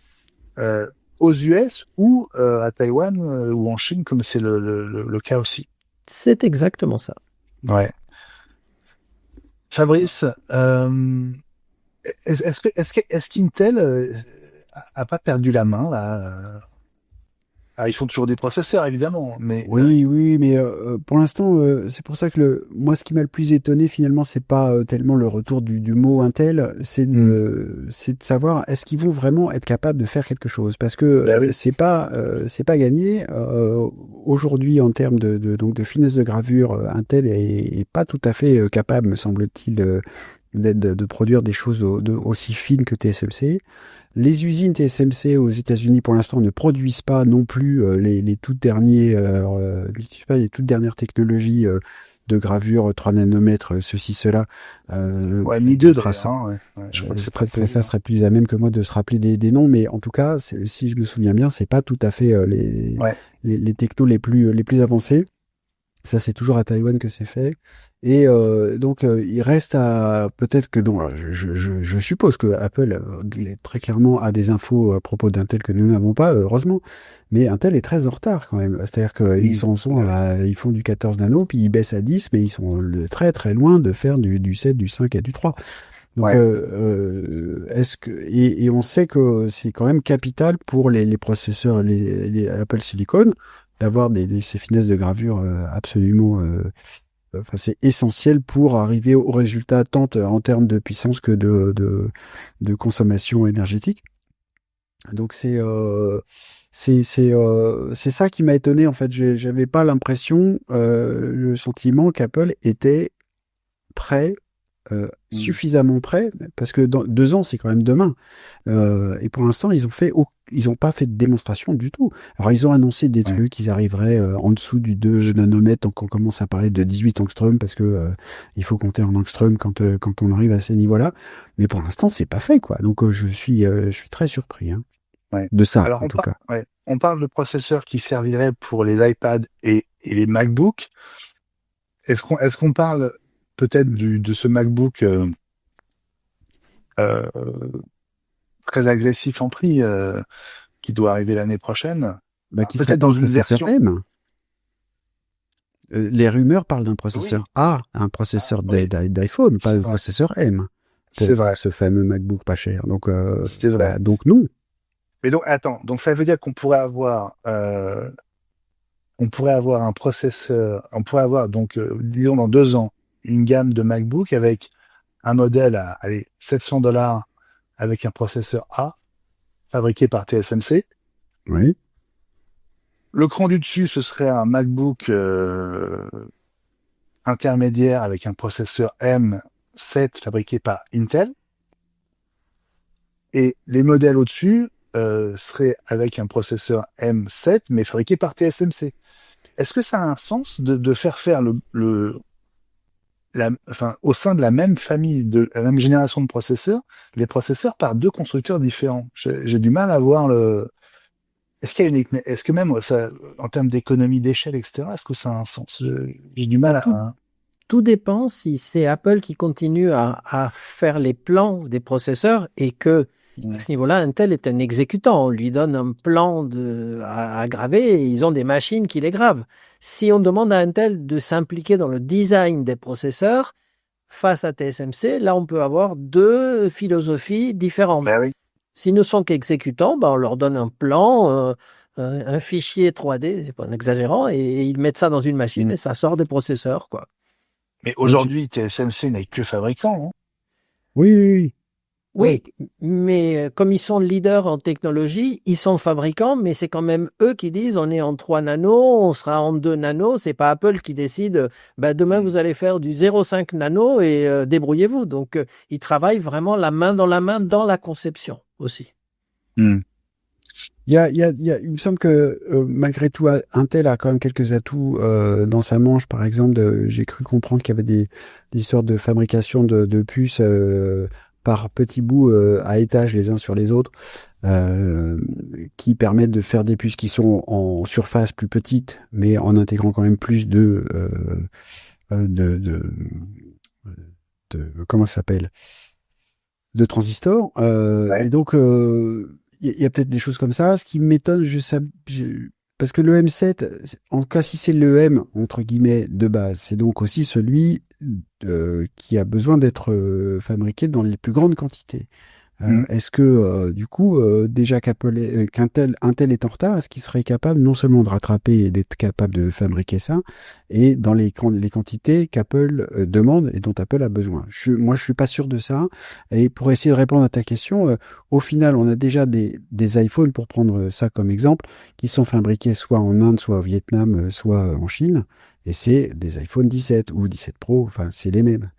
aux US ou à Taïwan ou en Chine, comme c'est le cas aussi. C'est exactement ça. Ouais. Fabrice, est-ce qu'Intel a pas perdu la main là ils font toujours des processeurs, évidemment, mais... Oui, mais pour l'instant, c'est pour ça que moi, ce qui m'a le plus étonné, finalement, c'est pas tellement le retour du mot Intel, c'est de savoir, est-ce qu'ils vont vraiment être capables de faire quelque chose? Parce que oui. c'est pas gagné. Aujourd'hui, en termes de finesse de gravure, Intel est pas tout à fait capable, me semble-t-il, de produire des choses aussi fines que TSMC. Les usines TSMC aux États-Unis, pour l'instant, ne produisent pas non plus les toutes les toutes dernières technologies de gravure 3 nanomètres, ceci, cela. Mi 2 de race, hein, ouais. Je crois que ça serait plus à même que moi de se rappeler des noms, mais en tout cas, si je me souviens bien, c'est pas tout à fait les technos les plus avancés. Ça, c'est toujours à Taïwan que c'est fait. Et donc, il reste à peut-être que donc, je suppose que Apple très clairement a des infos à propos d'Intel que nous n'avons pas, heureusement. Mais Intel est très en retard quand même. C'est-à-dire qu'ils ils font du 14 nano, puis ils baissent à 10, mais ils sont très très loin de faire du 7, du 5 et du 3. Donc, et on sait que c'est quand même capital pour les processeurs, les Apple Silicon, d'avoir ces finesses de gravure absolument. Enfin, c'est essentiel pour arriver au résultat tant en termes de puissance que de consommation énergétique. Donc c'est ça qui m'a étonné en fait. J'avais pas l'impression, le sentiment qu'Apple était prêt. Suffisamment prêt, parce que dans 2 ans, c'est quand même demain. Et pour l'instant, ils ont pas fait de démonstration du tout. Alors, ils ont annoncé des trucs, ils arriveraient en dessous du 2 nanomètres, donc on commence à parler de 18 angstrom, parce que il faut compter en angstrom quand on arrive à ces niveaux-là. Mais pour l'instant, c'est pas fait, quoi. Donc, je suis très surpris de ça, alors, en tout cas. On parle de processeurs qui serviraient pour les iPads et les MacBooks. Est-ce qu'on parle peut-être de ce MacBook très agressif en prix qui doit arriver l'année prochaine, peut-être dans une version M. Les rumeurs parlent d'un processeur A, un processeur d'iPhone, pas un processeur M. C'est vrai. Ce fameux MacBook pas cher. Donc, c'est vrai. Donc non. Mais donc attends, donc ça veut dire qu'on pourrait avoir un processeur, on pourrait avoir donc disons dans 2 ans une gamme de MacBook avec un modèle à $700 avec un processeur A fabriqué par TSMC. Oui. Le cran du dessus, ce serait un MacBook intermédiaire avec un processeur M7 fabriqué par Intel. Et les modèles au-dessus seraient avec un processeur M7 mais fabriqué par TSMC. Est-ce que ça a un sens de faire au sein de la même famille, de la même génération de processeurs, les processeurs par 2 constructeurs différents? J'ai du mal à voir est-ce que même ça, en termes d'économie d'échelle, etc., est-ce que ça a un sens? J'ai du mal à. Tout dépend si c'est Apple qui continue à faire les plans des processeurs et que à ce niveau-là, Intel est un exécutant. On lui donne un plan à graver et ils ont des machines qui les gravent. Si on demande à Intel de s'impliquer dans le design des processeurs face à TSMC, là, on peut avoir 2 philosophies différentes. Ben oui. S'ils ne sont qu'exécutants, on leur donne un plan, un fichier 3D, c'est pas en exagérant, et ils mettent ça dans une machine et ça sort des processeurs, quoi. Mais aujourd'hui, TSMC n'est que fabricant. Hein. Oui. Oui, mais comme ils sont leaders en technologie, ils sont fabricants, mais c'est quand même eux qui disent on est en 3 nanos, on sera en 2 nanos, c'est pas Apple qui décide demain vous allez faire du 0,5 nano et débrouillez-vous. Donc ils travaillent vraiment la main dans la conception aussi. Il me semble que malgré tout, Intel a quand même quelques atouts dans sa manche. Par exemple, j'ai cru comprendre qu'il y avait des histoires de fabrication de puces par petits bouts à étage les uns sur les autres, qui permettent de faire des puces qui sont en surface plus petite, mais en intégrant quand même plus de comment ça s'appelle, de transistors. Et donc il y a peut-être des choses comme ça. Ce qui m'étonne, parce que le M7, en tout cas si c'est le M entre guillemets de base, c'est donc aussi celui qui a besoin d'être fabriqué dans les plus grandes quantités. Est-ce que du coup déjà qu'Intel est en retard, est-ce qu'il serait capable non seulement de rattraper et d'être capable de fabriquer ça, et dans les quantités qu'Apple demande et dont Apple a besoin? Moi je suis pas sûr de ça. Et pour essayer de répondre à ta question, au final on a déjà des iPhones, pour prendre ça comme exemple, qui sont fabriqués soit en Inde, soit au Vietnam, soit en Chine, et c'est des iPhone 17 ou 17 Pro, enfin c'est les mêmes.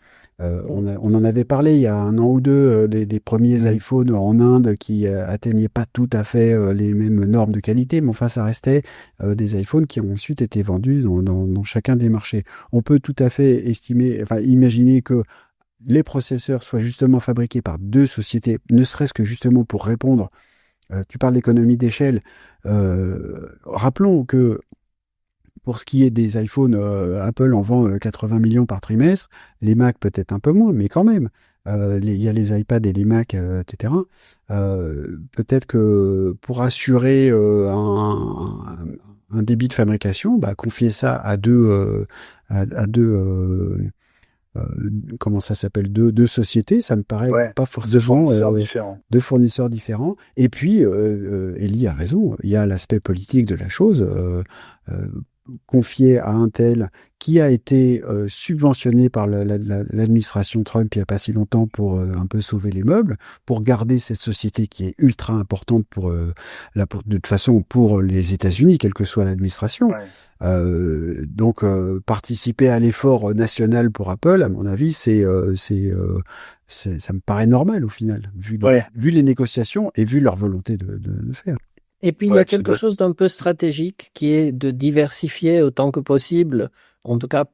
On en avait parlé il y a 1 an ou 2 des premiers iPhones en Inde qui atteignaient pas tout à fait les mêmes normes de qualité, mais enfin ça restait des iPhones qui ont ensuite été vendus dans chacun des marchés. On peut tout à fait imaginer que les processeurs soient justement fabriqués par 2 sociétés, ne serait-ce que justement pour répondre. Tu parles d'économie d'échelle. Rappelons que pour ce qui est des iPhones, Apple en vend 80 millions par trimestre. Les Mac peut-être un peu moins, mais quand même. Il y a les iPads et les Mac, etc. Peut-être que pour assurer un débit de fabrication, confier ça à deux euh, comment ça s'appelle, deux sociétés, ça me paraît Ouais, pas deux forcément fournisseurs différents. 2 fournisseurs différents. Et puis, Ellie a raison, il y a l'aspect politique de la chose. Euh, Confié à Intel, qui a été subventionné par l'administration Trump il n'y a pas si longtemps pour un peu sauver les meubles, pour garder cette société qui est ultra importante de toute façon pour les États-Unis, quelle que soit l'administration. Ouais. Donc participer à l'effort national pour Apple, à mon avis, ça me paraît normal au final, Ouais. vu les négociations et vu leur volonté de faire. Et puis, il y Ouais, a quelque chose d'un peu stratégique qui est de diversifier autant que possible, en tout cas,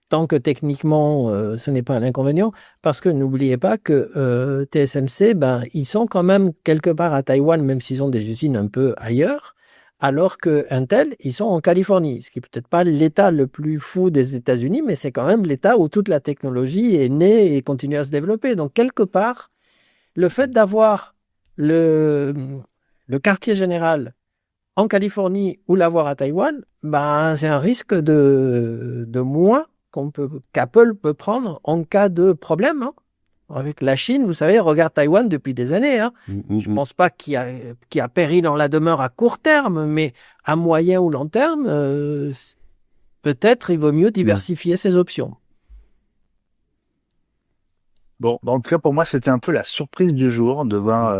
tant que techniquement, ce n'est pas un inconvénient, parce que n'oubliez pas que TSMC, ils sont quand même quelque part à Taïwan, même s'ils ont des usines un peu ailleurs, alors que Intel, ils sont en Californie, ce qui n'est peut-être pas l'État le plus fou des États-Unis, mais c'est quand même l'État où toute la technologie est née et continue à se développer. Donc, quelque part, le fait d'avoir le quartier général en Californie ou l'avoir à Taïwan, c'est un risque de moins qu'Apple peut prendre en cas de problème. Hein. Avec la Chine, vous savez, regarde Taïwan depuis des années. Hein. Je ne pense pas qu'il y a péril en la demeure à court terme, mais à moyen ou long terme, peut-être il vaut mieux diversifier ses options. Bon, en tout cas, pour moi, c'était un peu la surprise du jour de voir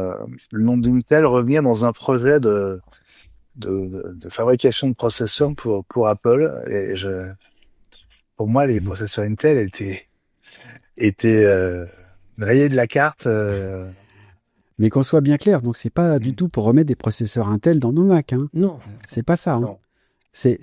le nom d'Intel revenir dans un projet de fabrication de processeurs pour Apple. Et pour moi, les processeurs Intel étaient rayés de la carte. Mais qu'on soit bien clair, donc c'est pas du tout pour remettre des processeurs Intel dans nos Mac. Hein. Non. C'est pas ça. Hein. Non. C'est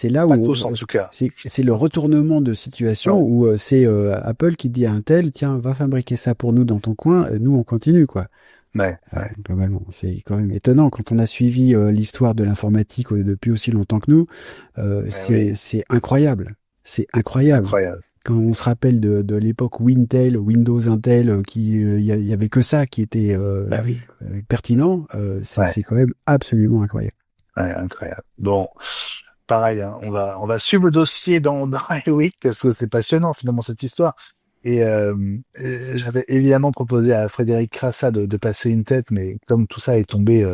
là Pas où tous, en tout cas. c'est le retournement de situation où c'est Apple qui dit à Intel, tiens, va fabriquer ça pour nous dans ton coin, nous on continue quoi. Ouais. Globalement, c'est quand même étonnant quand on a suivi l'histoire de l'informatique depuis aussi longtemps que nous. C'est incroyable. C'est incroyable. Quand on se rappelle de l'époque Windows Intel, il y avait que ça qui était pertinent, c'est quand même absolument incroyable. Ouais, incroyable. Bon, pareil, hein, on va suivre le dossier dans les week parce que c'est passionnant finalement cette histoire. Et j'avais évidemment proposé à Frédéric Crassa de passer une tête, mais comme tout ça est tombé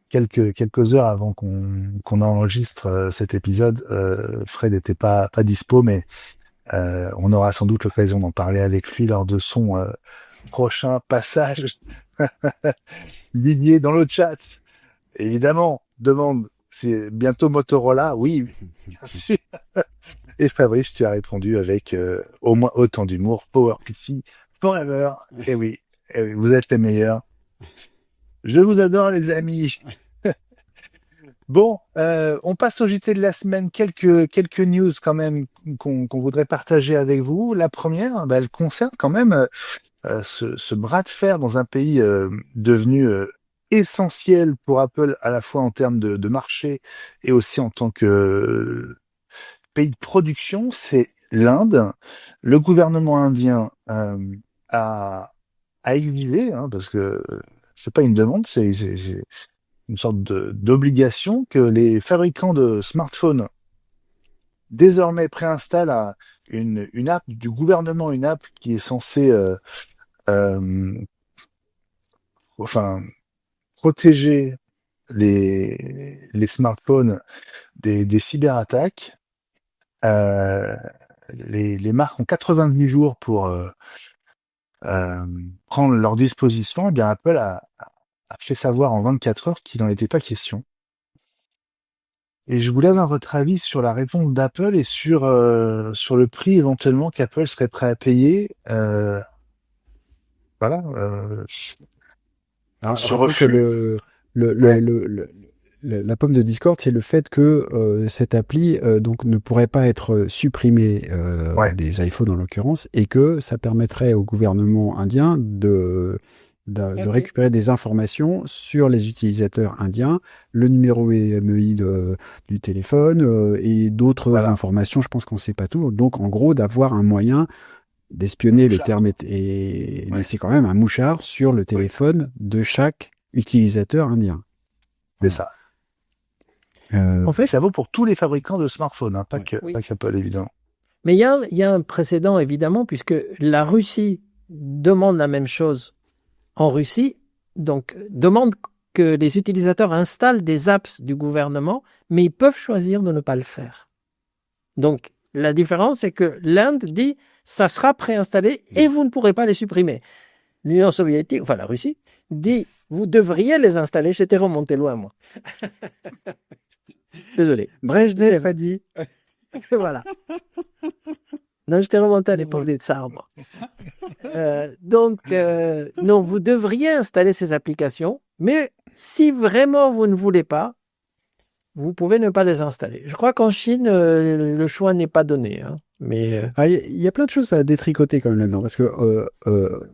quelques heures avant qu'on enregistre cet épisode, Fred n'était pas dispo, mais on aura sans doute l'occasion d'en parler avec lui lors de son prochain passage. Didier dans le chat, évidemment, demande, c'est bientôt Motorola? Oui, bien sûr. Et Fabrice, tu as répondu avec au moins autant d'humour. PowerPC forever. Eh oui, vous êtes les meilleurs. Je vous adore, les amis. Bon, on passe au JT de la semaine. Quelques news quand même qu'on voudrait partager avec vous. La première, elle concerne quand même ce bras de fer dans un pays devenu essentiel pour Apple, à la fois en termes de marché et aussi en tant que pays de production, c'est l'Inde. Le gouvernement indien a exigé, hein, parce que c'est pas une demande, c'est une sorte d'obligation que les fabricants de smartphones désormais préinstallent une app du gouvernement, une app qui est censée protéger les smartphones des cyberattaques. Les marques ont 90 jours pour prendre leurs dispositions. Et bien Apple a fait savoir en 24 heures qu'il n'en était pas question. Et je voulais avoir votre avis sur la réponse d'Apple et sur le prix éventuellement qu'Apple serait prêt à payer. Voilà. Alors, Ce rappelons que refus. Ouais. la pomme de Discord, c'est le fait que cette appli donc ne pourrait pas être supprimée Ouais. des iPhones en l'occurrence, et que ça permettrait au gouvernement indien de Ok. récupérer des informations sur les utilisateurs indiens, le numéro EMEI du téléphone et d'autres Voilà. informations. Je pense qu'on ne sait pas tout. Donc en gros, d'avoir un moyen d'espionner, le terme mais Ouais. c'est quand même un mouchard sur le Oui. téléphone de chaque utilisateur indien. C'est Voilà. ça. En Et fait, ça vaut pour tous les fabricants de smartphones, hein, Ouais. oui. pas qu'Apple, évidemment. Mais il y a un précédent, évidemment, puisque la Russie demande la même chose en Russie, donc demande que les utilisateurs installent des apps du gouvernement, mais ils peuvent choisir de ne pas le faire. Donc, la différence, c'est que l'Inde dit, ça sera préinstallé et vous ne pourrez pas les supprimer. L'Union soviétique, enfin la Russie, dit, vous devriez les installer. J'étais remonté loin, moi. Désolé. Brejnev a dit. Voilà. Non, j'étais remonté à l'époque des tsars, moi. Non, vous devriez installer ces applications, mais si vraiment vous ne voulez pas, vous pouvez ne pas les installer. Je crois qu'en Chine, le choix n'est pas donné. Hein, mais Ah, il y a plein de choses à détricoter quand même là-dedans, parce que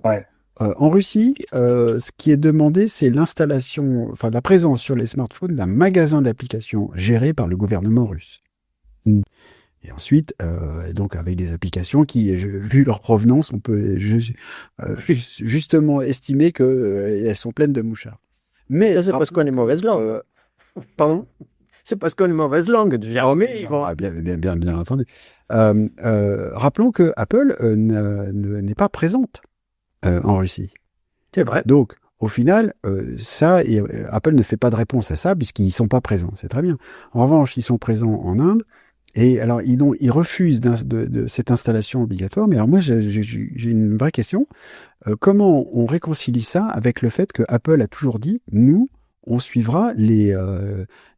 Ouais. en Russie, ce qui est demandé, c'est l'installation, enfin la présence sur les smartphones d'un magasin d'applications géré par le gouvernement russe. Mm. Et ensuite, donc avec des applications qui, vu leur provenance, on peut justement estimer que elles sont pleines de mouchards. Mais ça, c'est parce qu'on est mauvaise langue. pardon. C'est parce qu'on est mauvaise langue. Jérôme, Ah, bien entendu. Rappelons que Apple n'est pas présente en Russie. c'est vrai. Donc, au final, Apple ne fait pas de réponse à ça puisqu'ils ne sont pas présents. C'est très bien. En revanche, ils sont présents en Inde. Et alors, ils refusent de cette installation obligatoire. Mais alors, moi, j'ai une vraie question. Comment on réconcilie ça avec le fait que Apple a toujours dit, nous, on suivra les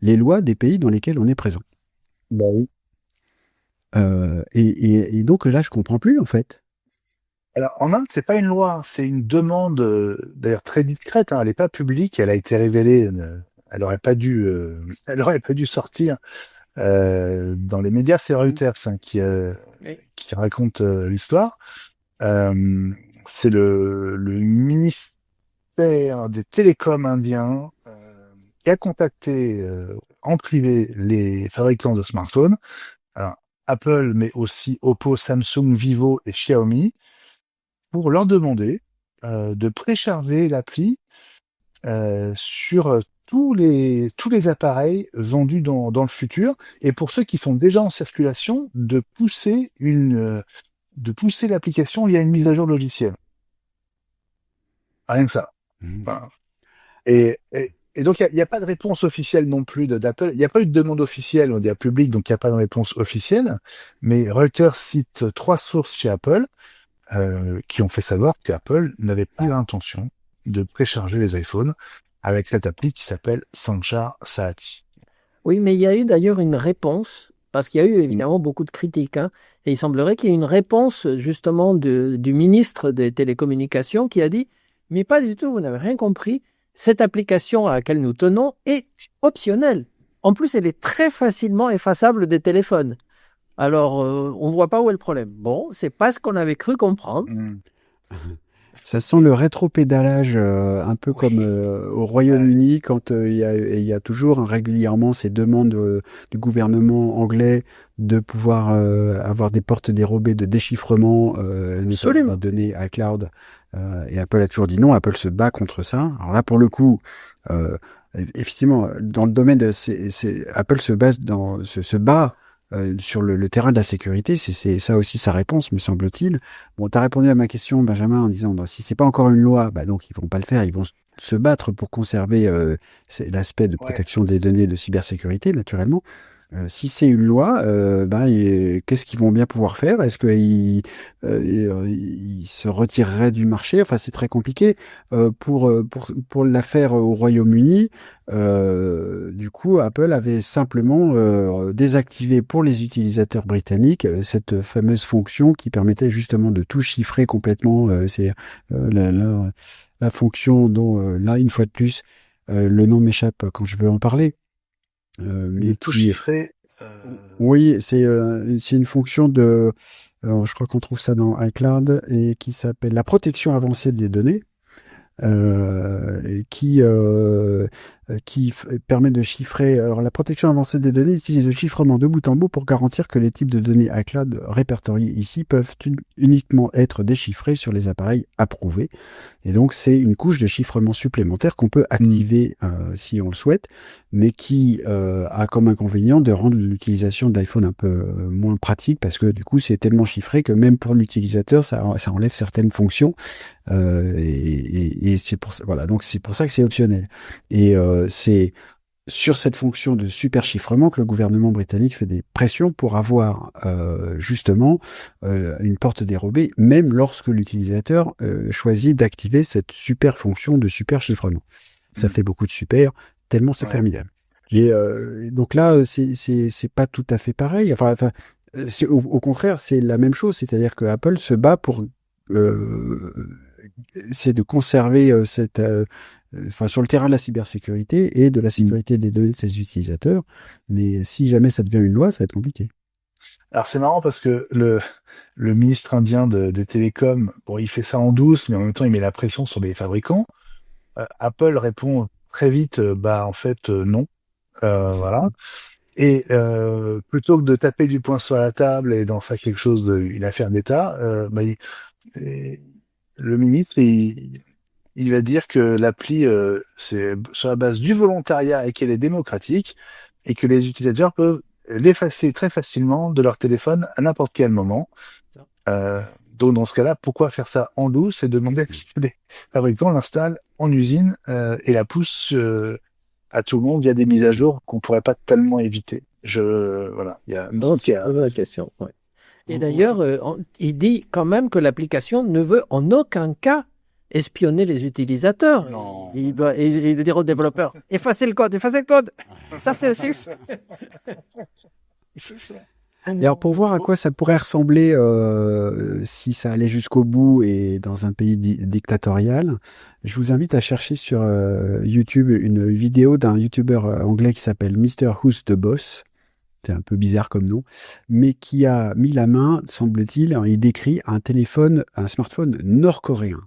lois des pays dans lesquels on est présent. Bah oui. Et donc là, je comprends plus en fait. Alors, en Inde, c'est pas une loi, c'est une demande, d'ailleurs très discrète, hein, elle n'est pas publique, elle a été révélée, elle aurait pas dû sortir dans les médias, c'est Reuters hein, Oui. qui raconte l'histoire. C'est le ministère des télécoms indiens qui a contacté en privé les fabricants de smartphones, alors, Apple, mais aussi Oppo, Samsung, Vivo et Xiaomi, pour leur demander de précharger l'appli sur tous les appareils vendus dans le futur, et pour ceux qui sont déjà en circulation, de pousser l'application via une mise à jour logicielle. Rien que ça. Voilà. Et donc, il y a pas de réponse officielle non plus d'Apple. Il n'y a pas eu de demande officielle, on dit à public, donc il n'y a pas de réponse officielle. Mais Reuters cite 3 sources chez Apple qui ont fait savoir qu'Apple n'avait pas l'intention de précharger les iPhones avec cette appli qui s'appelle Sanchar Saati. Oui, mais il y a eu d'ailleurs une réponse, parce qu'il y a eu évidemment beaucoup de critiques, hein, et il semblerait qu'il y ait une réponse justement du ministre des Télécommunications qui a dit « Mais pas du tout, vous n'avez rien compris, cette application à laquelle nous tenons est optionnelle. En plus, elle est très facilement effaçable des téléphones. Alors, on ne voit pas où est le problème. » Bon, c'est pas ce qu'on avait cru comprendre. Ça sent le rétropédalage, un peu comme au Royaume-Uni, quand il y a toujours régulièrement ces demandes du gouvernement anglais de pouvoir avoir des portes dérobées de déchiffrement Absolument. des données iCloud. Et Apple a toujours dit non. Apple se bat contre ça. Alors là, pour le coup, effectivement, dans le domaine de Apple se bat sur le terrain de la sécurité. C'est ça aussi sa réponse, me semble-t-il. Bon, tu as répondu à ma question, Benjamin, en disant, bah, si c'est pas encore une loi, bah, donc ils vont pas le faire, ils vont se battre pour conserver l'aspect de protection des données de cybersécurité, naturellement. Si c'est une loi, qu'est-ce qu'ils vont bien pouvoir faire? Est-ce qu'ils ils se retireraient du marché? Enfin, c'est très compliqué. Pour l'affaire au Royaume-Uni, du coup, Apple avait simplement désactivé pour les utilisateurs britanniques cette fameuse fonction qui permettait justement de tout chiffrer complètement. C'est la fonction dont, là, une fois de plus, le nom m'échappe quand je veux en parler. Mais Tout qui, chiffré. oui, c'est une fonction de, alors, je crois qu'on trouve ça dans iCloud et qui s'appelle la protection avancée des données, et qui permet de chiffrer. Alors, la protection avancée des données utilise le chiffrement de bout en bout pour garantir que les types de données iCloud répertoriés ici peuvent uniquement être déchiffrés sur les appareils approuvés. Et donc, c'est une couche de chiffrement supplémentaire qu'on peut activer si on le souhaite, mais qui a comme inconvénient de rendre l'utilisation d'iPhone un peu moins pratique parce que du coup, c'est tellement chiffré que même pour l'utilisateur, ça enlève certaines fonctions. Et c'est pour ça, voilà. Donc, c'est pour ça que c'est optionnel. Et c'est sur cette fonction de super chiffrement que le gouvernement britannique fait des pressions pour avoir justement une porte dérobée, même lorsque l'utilisateur choisit d'activer cette super fonction de super chiffrement. Ça fait beaucoup de super, tellement c'est formidable. Et donc là, c'est pas tout à fait pareil. Enfin au contraire, c'est la même chose. C'est-à-dire que Apple se bat pour c'est de conserver cette sur le terrain de la cybersécurité et de la sécurité des données de ses utilisateurs. Mais si jamais ça devient une loi, ça va être compliqué. Alors c'est marrant parce que le ministre indien des télécoms, bon, il fait ça en douce, mais en même temps il met la pression sur les fabricants. Apple répond très vite, en fait non, voilà. Et plutôt que de taper du poing sur la table et d'en faire quelque chose une affaire d'État, le ministre il va dire que l'appli c'est sur la base du volontariat et qu'elle est démocratique et que les utilisateurs peuvent l'effacer très facilement de leur téléphone à n'importe quel moment. Donc dans ce cas-là, pourquoi faire ça en douce et demander à ce que les fabricants l'installent en usine et la poussent à tout le monde via des mises à jour qu'on pourrait pas tellement éviter. Voilà, il y a la question. Ouais. Et d'ailleurs, il dit quand même que l'application ne veut en aucun cas espionner les utilisateurs. Non. Il doit dire aux développeurs, effacez le code. Ça, c'est aussi. C'est ça. Et alors pour voir à quoi ça pourrait ressembler si ça allait jusqu'au bout et dans un pays dictatorial, je vous invite à chercher sur YouTube une vidéo d'un YouTuber anglais qui s'appelle Mr. Who's the Boss. C'est un peu bizarre comme nom, mais qui a mis la main, semble-t-il, il décrit un smartphone nord-coréen.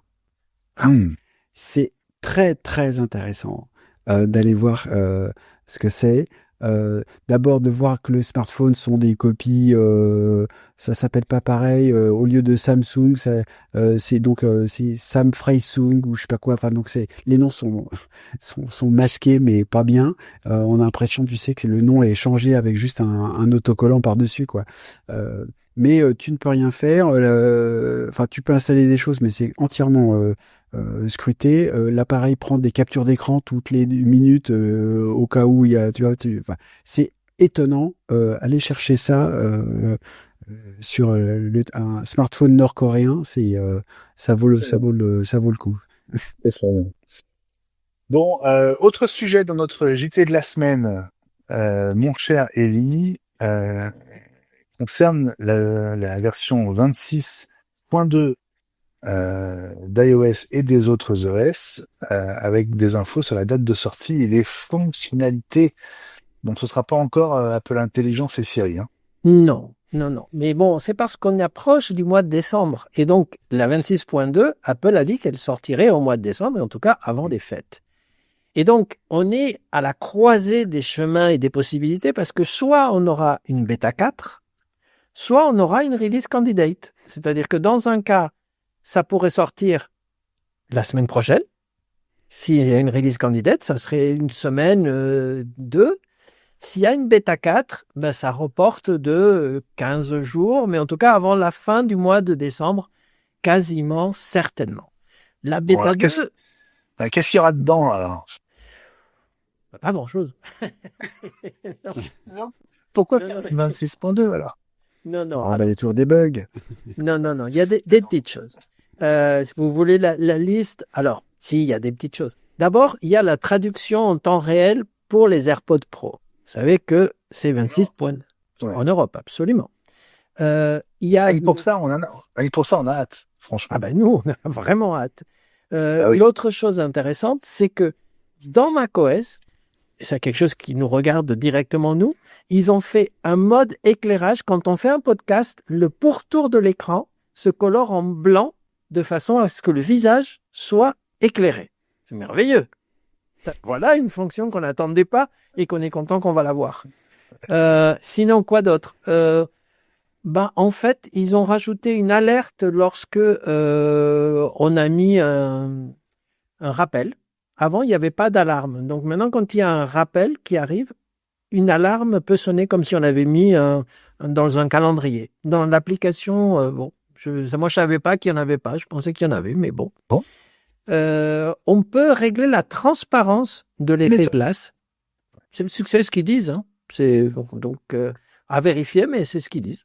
C'est très très intéressant d'aller voir ce que c'est. D'abord de voir que les smartphones sont des copies, ça s'appelle pas pareil. Au lieu de Samsung, c'est Sam Freisung ou je sais pas quoi. Enfin donc les noms sont masqués mais pas bien. On a l'impression, tu sais, que le nom est changé avec juste un autocollant par dessus quoi. Mais tu ne peux rien faire. Enfin, tu peux installer des choses, mais c'est entièrement scruté. L'appareil prend des captures d'écran toutes les minutes au cas où il y a, c'est étonnant. Allez chercher ça sur un smartphone nord-coréen, ça vaut le coup. Bon, autre sujet dans notre JT de la semaine, mon cher Eli, concerne la version 26.2 d'iOS et des autres OS, avec des infos sur la date de sortie et les fonctionnalités. Donc ce sera pas encore Apple Intelligence et Siri. Hein. Non. Mais bon, c'est parce qu'on approche du mois de décembre. Et donc, la 26.2, Apple a dit qu'elle sortirait au mois de décembre, et en tout cas avant les fêtes. Et donc, on est à la croisée des chemins et des possibilités parce que soit on aura une bêta 4, soit on aura une release candidate. C'est-à-dire que dans un cas, ça pourrait sortir la semaine prochaine. S'il y a une release candidate, ça serait une semaine, 2. S'il y a une bêta 4, ça reporte de 15 jours, mais en tout cas avant la fin du mois de décembre, quasiment certainement. La bêta 2... Qu'est-ce qu'il y aura dedans alors ? Pas grand-chose. Non. Pourquoi Non, faire non, 26.2 alors? non, non. Ah, bah, il y a toujours des bugs. Non. Il y a des petites choses. Si vous voulez la liste, alors, si, il y a des petites choses. D'abord, il y a la traduction en temps réel pour les AirPods Pro. Vous savez que c'est 26 points Ouais. en Europe, absolument. Il y a... Et pour ça, on a hâte, franchement. Ah ben nous, on a vraiment hâte. Oui. L'autre chose intéressante, c'est que dans macOS, et c'est quelque chose qui nous regarde directement nous, ils ont fait un mode éclairage. Quand on fait un podcast, le pourtour de l'écran se colore en blanc de façon à ce que le visage soit éclairé. C'est merveilleux. Voilà une fonction qu'on n'attendait pas et qu'on est content qu'on va l'avoir. Sinon, quoi d'autre? En fait, ils ont rajouté une alerte lorsque on a mis un rappel. Avant, il n'y avait pas d'alarme. Donc maintenant, quand il y a un rappel qui arrive, une alarme peut sonner comme si on avait mis dans un calendrier. Dans l'application, moi, je savais pas qu'il n'y en avait pas. Je pensais qu'il y en avait, mais bon. Bon. On peut régler la transparence de l'effet glace. C'est ce qu'ils disent. Hein. C'est donc à vérifier, mais c'est ce qu'ils disent.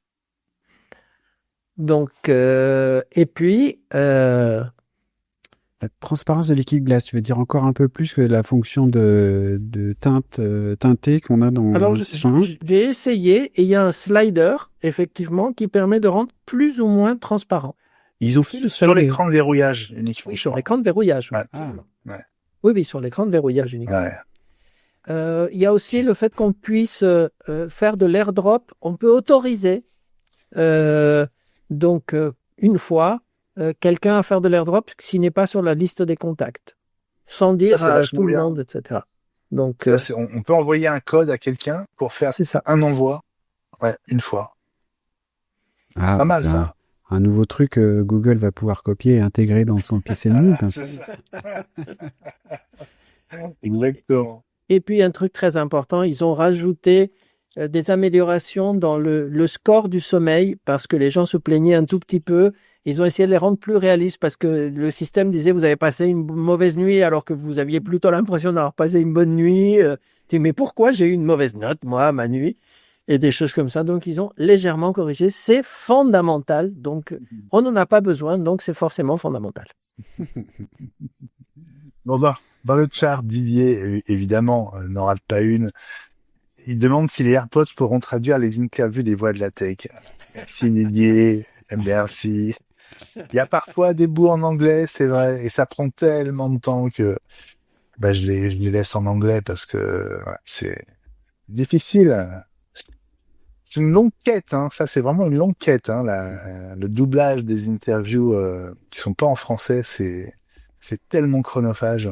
Donc, et puis... La transparence de liquide glace, tu veux dire encore un peu plus que la fonction de teinte teintée qu'on a dans Alors, le change. j'ai essayé et il y a un slider, effectivement, qui permet de rendre plus ou moins transparent. Ils ont fait le Sur l'écran de verrouillage uniquement. Oui, sur l'écran de verrouillage. Ouais. Ah. Ouais. Oui, sur l'écran de verrouillage uniquement. Ouais. Il y a aussi le fait qu'on puisse faire de l'airdrop. On peut autoriser, une fois, quelqu'un à faire de l'airdrop s'il n'est pas sur la liste des contacts, sans dire Ça, à vachement tout le bien. monde, etc. Donc, Ça, on peut envoyer un code à quelqu'un pour faire c'est ça. un envoi. Ouais, une fois. Ah, Pas mal, c'est ça. un nouveau truc que Google va pouvoir copier et intégrer dans son PC Meet. C'est ça. Exactement. Et puis, un truc très important, ils ont rajouté des améliorations dans le score du sommeil parce que les gens se plaignaient un tout petit peu. Ils ont essayé de les rendre plus réalistes parce que le système disait vous avez passé une mauvaise nuit alors que vous aviez plutôt l'impression d'avoir passé une bonne nuit. Mais pourquoi j'ai eu une mauvaise note, moi, ma nuit? Et des choses comme ça. Donc, ils ont légèrement corrigé. C'est fondamental. Donc, on n'en a pas besoin. Donc, c'est forcément fondamental. Bon, dans le chat, Didier, évidemment, n'en rate pas une. Il demande si les AirPods pourront traduire les interviews des voix de la tech. Merci Didier, merci. Il y a parfois des bouts en anglais, c'est vrai, et ça prend tellement de temps que je les laisse en anglais parce que c'est difficile. C'est une longue quête, hein. Ça c'est vraiment une longue quête, hein. Le doublage des interviews qui sont pas en français, c'est tellement chronophage.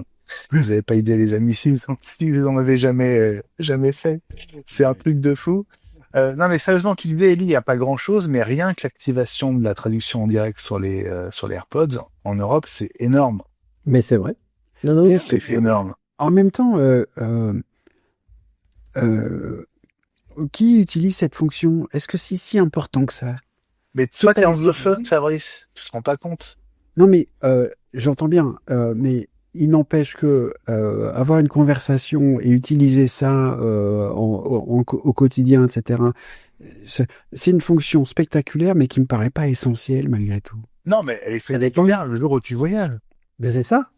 Vous n'avez pas idée, les amis, si vous en avez jamais fait. C'est un truc de fou. Non, mais sérieusement, tu disais, Ellie, il n'y a pas grand chose, mais rien que l'activation de la traduction en direct sur les AirPods, en Europe, c'est énorme. Mais c'est vrai. Non, C'est énorme. En même temps, qui utilise cette fonction? Est-ce que c'est si important que ça? Mais toi, t'es anglophone, Fabrice. Tu te rends pas compte? Non, mais j'entends bien, mais il n'empêche que avoir une conversation et utiliser ça au quotidien, etc., c'est une fonction spectaculaire, mais qui me paraît pas essentielle malgré tout. Non, mais elle est spectaculaire le jour où tu voyages. Mais c'est ça.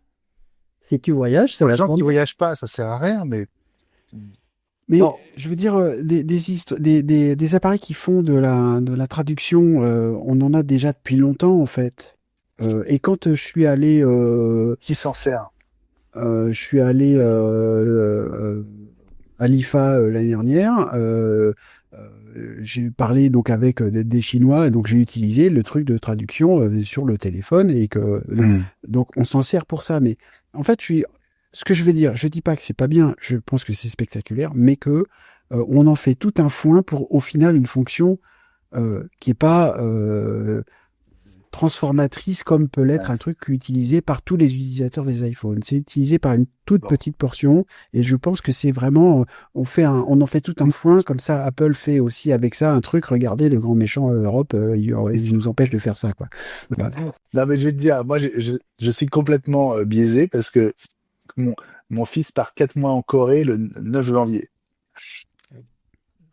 Si tu voyages, c'est Pour les gens qui vachement- voyagent pas, ça sert à rien, mais Mais Non. je veux dire, des appareils qui font de la traduction, on en a déjà depuis longtemps en fait. Et quand je suis allé qui s'en sert? À l'IFA l'année dernière. J'ai parlé donc avec des Chinois et donc j'ai utilisé le truc de traduction sur le téléphone et que donc on s'en sert pour ça. Mais en fait, ce que je veux dire, je dis pas que c'est pas bien. Je pense que c'est spectaculaire, mais que on en fait tout un foin pour au final une fonction qui est pas transformatrice comme peut l'être un truc utilisé par tous les utilisateurs des iPhones. C'est utilisé par une toute petite portion et je pense que c'est vraiment on en fait tout un foin comme ça. Apple fait aussi avec ça un truc. Regardez le grand méchant Europe, il nous empêche de faire ça quoi. Voilà. Non, mais je vais te dire, moi, je suis complètement biaisé parce que mon fils part 4 mois en Corée le 9 janvier.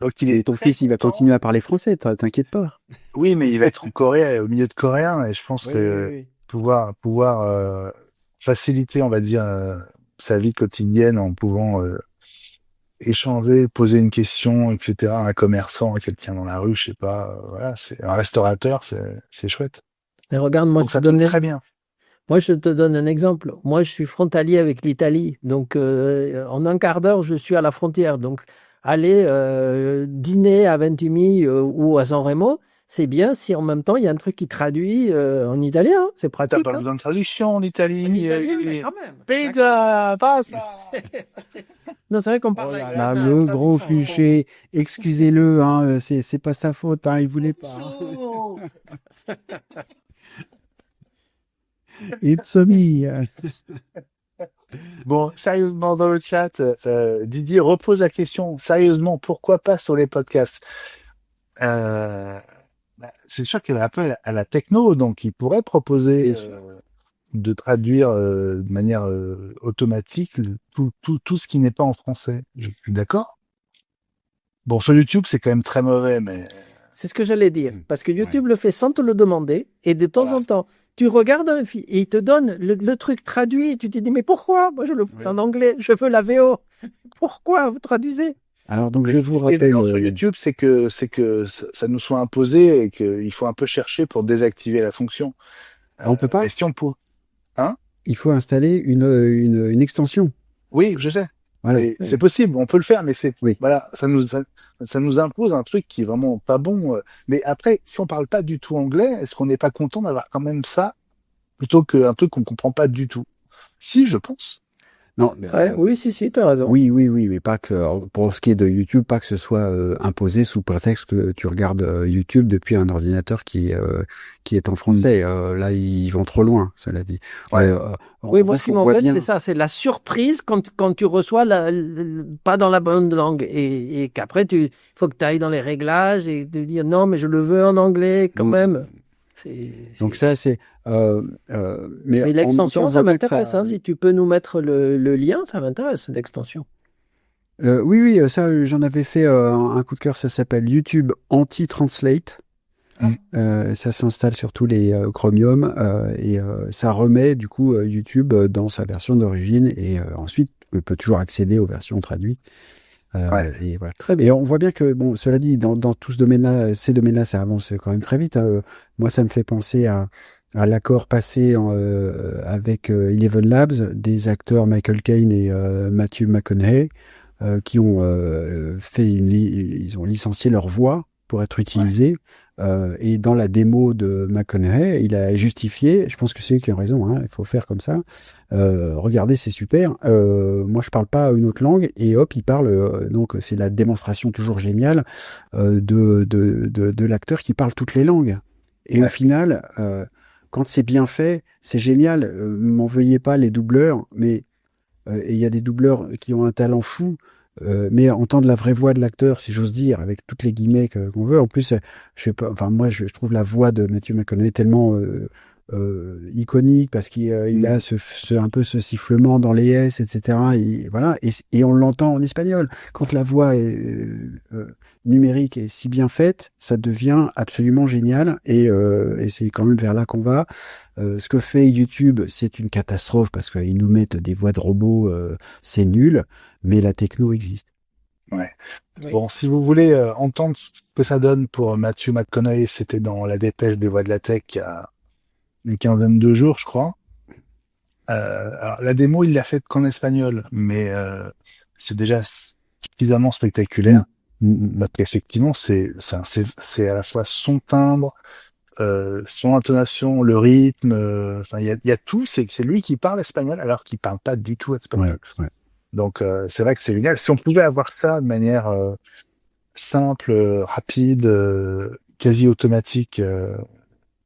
Donc il Et est ton très fils, il va content. continuer à parler français, t'inquiète pas. Oui, mais il va être en Corée au milieu de Coréens et je pense que Oui. pouvoir faciliter, on va dire, sa vie quotidienne en pouvant échanger, poser une question, etc. à un commerçant, à quelqu'un dans la rue, je sais pas, voilà, c'est un restaurateur, c'est chouette. Et regarde, Donc ça tombe très bien. moi, je te donne un exemple. Moi, je suis frontalier avec l'Italie. Donc, en un quart d'heure, je suis à la frontière. Donc, aller dîner à Ventimille ou à San Remo, c'est bien si en même temps, il y a un truc qui traduit en italien. Hein. C'est T'as pratique. pas Hein. besoin de traduction en Italie. En italien, mais quand même. Pizza, pasta. Non, c'est vrai qu'on Oh parle là avec là, la main, le ça, gros ça, fichier, excusez-le, hein, c'est pas sa faute, hein, il voulait pas. Hein. It's a me. Bon, sérieusement, dans le chat, Didier repose la question. Sérieusement, pourquoi pas sur les podcasts? C'est sûr qu'il a un peu à la techno, donc il pourrait proposer Bien sûr. de traduire de manière automatique tout ce qui n'est pas en français. Je suis d'accord. Bon, sur YouTube, c'est quand même très mauvais, mais C'est ce que j'allais dire. Parce que YouTube le fait sans te le demander. Et de temps Voilà. en temps, tu regardes un film et il te donne le truc traduit. Et tu te dis, mais pourquoi? Moi, je le fais en anglais. Je veux la VO. Pourquoi vous traduisez? Alors donc mais je ce vous qui est rappelle, évident sur YouTube, c'est que ça nous soit imposé et qu'il faut un peu chercher pour désactiver la fonction. on peut pas. Et si on peut, hein? Il faut installer une extension. Oui, je sais. Voilà. Et c'est possible, on peut le faire, mais Oui. voilà, ça nous impose un truc qui est vraiment pas bon. Mais après, si on parle pas du tout anglais, est-ce qu'on n'est pas content d'avoir quand même ça plutôt qu'un truc qu'on comprend pas du tout? Si, je pense. Non, mais, Ouais, oui, si, tu as raison. oui, mais pas que pour ce qui est de YouTube, pas que ce soit imposé sous prétexte que tu regardes YouTube depuis un ordinateur qui est en français. Là, ils vont trop loin, cela dit. Ouais. Oui, moi, ce qui on voit m'embête, bien- c'est ça, c'est la surprise quand tu reçois pas dans la bonne langue et qu'après, il faut que tu ailles dans les réglages et te dire non, mais je le veux en anglais quand même. Donc ça, c'est. Mais l'extension, ça m'intéresse. Ça... Hein, si tu peux nous mettre le lien, ça m'intéresse, l'extension. Oui, ça, j'en avais fait un coup de cœur. Ça s'appelle YouTube Anti-Translate. Ça s'installe sur tous les Chromium et ça remet du coup YouTube dans sa version d'origine et ensuite on peut toujours accéder aux versions traduites. Et voilà. Très bien. Et on voit bien que, bon, cela dit, dans tout ce domaine-là, ces domaines-là, ça avance quand même très vite. Hein. Moi, ça me fait penser à l'accord passé avec Eleven Labs, des acteurs Michael Caine et Matthew McConaughey, qui ont ils ont licencié leur voix pour être utilisée. Et dans la démo de McConaughey, il a justifié, je pense que c'est eux qui ont raison, hein, il faut faire comme ça. Regardez, c'est super. Moi, je parle pas une autre langue et hop, il parle. Donc, c'est la démonstration toujours géniale de l'acteur qui parle toutes les langues. Et au final, quand c'est bien fait, c'est génial. M'en veuillez pas les doubleurs, mais il y a des doubleurs qui ont un talent fou. Mais entendre la vraie voix de l'acteur, si j'ose dire, avec toutes les guillemets qu'on veut. En plus, je sais pas. Enfin, moi, je trouve la voix de Matthew McConaughey tellement iconique parce qu'il il a un peu ce sifflement dans les S, etc. Et voilà. Et on l'entend en espagnol. Quand la voix est numérique et si bien faite, ça devient absolument génial. Et c'est quand même vers là qu'on va. Ce que fait YouTube, c'est une catastrophe parce qu'ils nous mettent des voix de robots, c'est nul, mais la techno existe. Ouais. Oui. Bon, si vous voulez entendre ce que ça donne pour Matthew McConaughey, c'était dans la dépêche des voix de la tech il y a une quinzaine de jours, je crois. Alors, la démo, il l'a faite qu'en espagnol, mais c'est déjà suffisamment spectaculaire. Parce qu'effectivement, c'est à la fois son timbre, son intonation, le rythme, enfin il y a tout. C'est lui qui parle espagnol alors qu'il parle pas du tout espagnol. Ouais. Donc c'est vrai que c'est génial. Si on pouvait avoir ça de manière simple, rapide, quasi automatique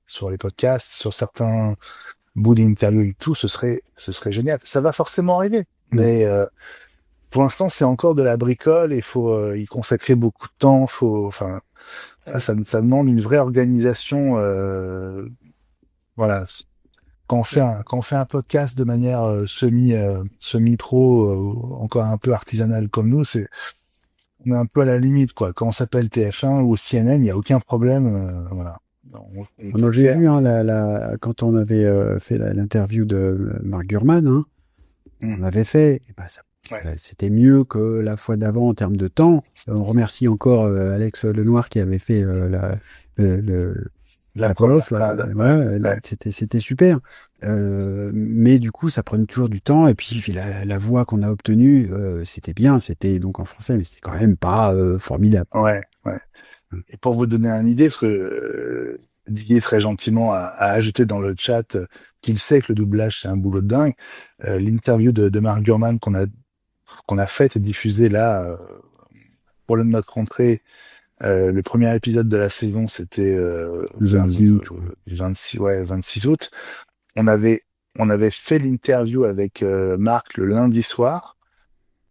sur les podcasts, sur certains bouts d'interview et tout, ce serait génial. Ça va forcément arriver, mais pour l'instant c'est encore de la bricole et faut y consacrer beaucoup de temps. Ça demande une vraie organisation. Voilà. quand on fait un podcast de manière semi-pro, encore un peu artisanale comme nous, on est un peu à la limite, quoi. Quand on s'appelle TF1 ou CNN, il y a aucun problème, voilà. On peut Alors, le j'ai faire. vu quand on avait fait l'interview de Mark Gurman, hein, on l'avait fait. Et ben, Ouais. c'était mieux que la fois d'avant en termes de temps. On remercie encore Alex Lenoir qui avait fait la prof. Ouais. C'était super. Mais du coup, ça prenait toujours du temps. Et puis la voix qu'on a obtenue, c'était bien. C'était donc en français, mais c'était quand même pas formidable. Ouais. Et pour vous donner une idée, parce que Didier très gentiment a ajouté dans le chat qu'il sait que le doublage c'est un boulot de dingue. L'interview de Mark Gurman qu'on a faite et diffusée là pour notre rentrée. Le premier épisode de la saison, c'était Le 26 août, je crois. 26 août. On avait fait l'interview avec Marc le lundi soir.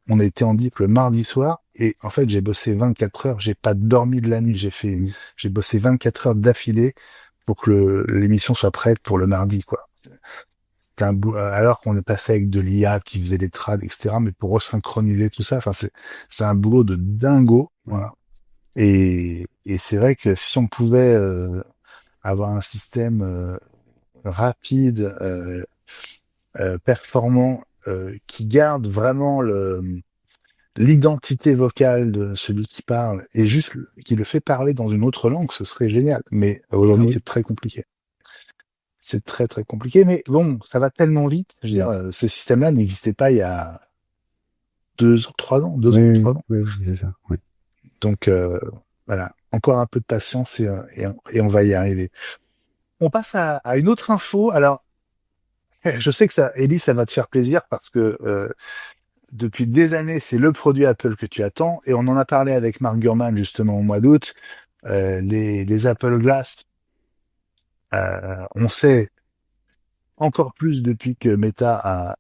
On était en diff le mardi soir et en fait j'ai bossé 24 heures. J'ai pas dormi de la nuit. J'ai bossé 24 heures d'affilée pour que l'émission soit prête pour le mardi, quoi. C'était alors qu'on est passé avec de l'IA qui faisait des trades, etc. Mais pour resynchroniser tout ça, enfin c'est un boulot de dingo, voilà. Et c'est vrai que si on pouvait avoir un système rapide, performant, qui garde vraiment l'identité vocale de celui qui parle et juste qui le fait parler dans une autre langue, ce serait génial. Mais aujourd'hui, c'est très compliqué. C'est très très compliqué. Mais bon, ça va tellement vite. Je veux dire, ce système-là n'existait pas il y a 3 ans, 3 ans. Oui, c'est ça. Oui. Donc voilà, encore un peu de patience et on va y arriver. On passe à une autre info. Alors, je sais que ça, Ellie, ça va te faire plaisir parce que depuis des années, c'est le produit Apple que tu attends et on en a parlé avec Mark Gurman justement au mois d'août. Les Apple Glass, on sait encore plus depuis que Meta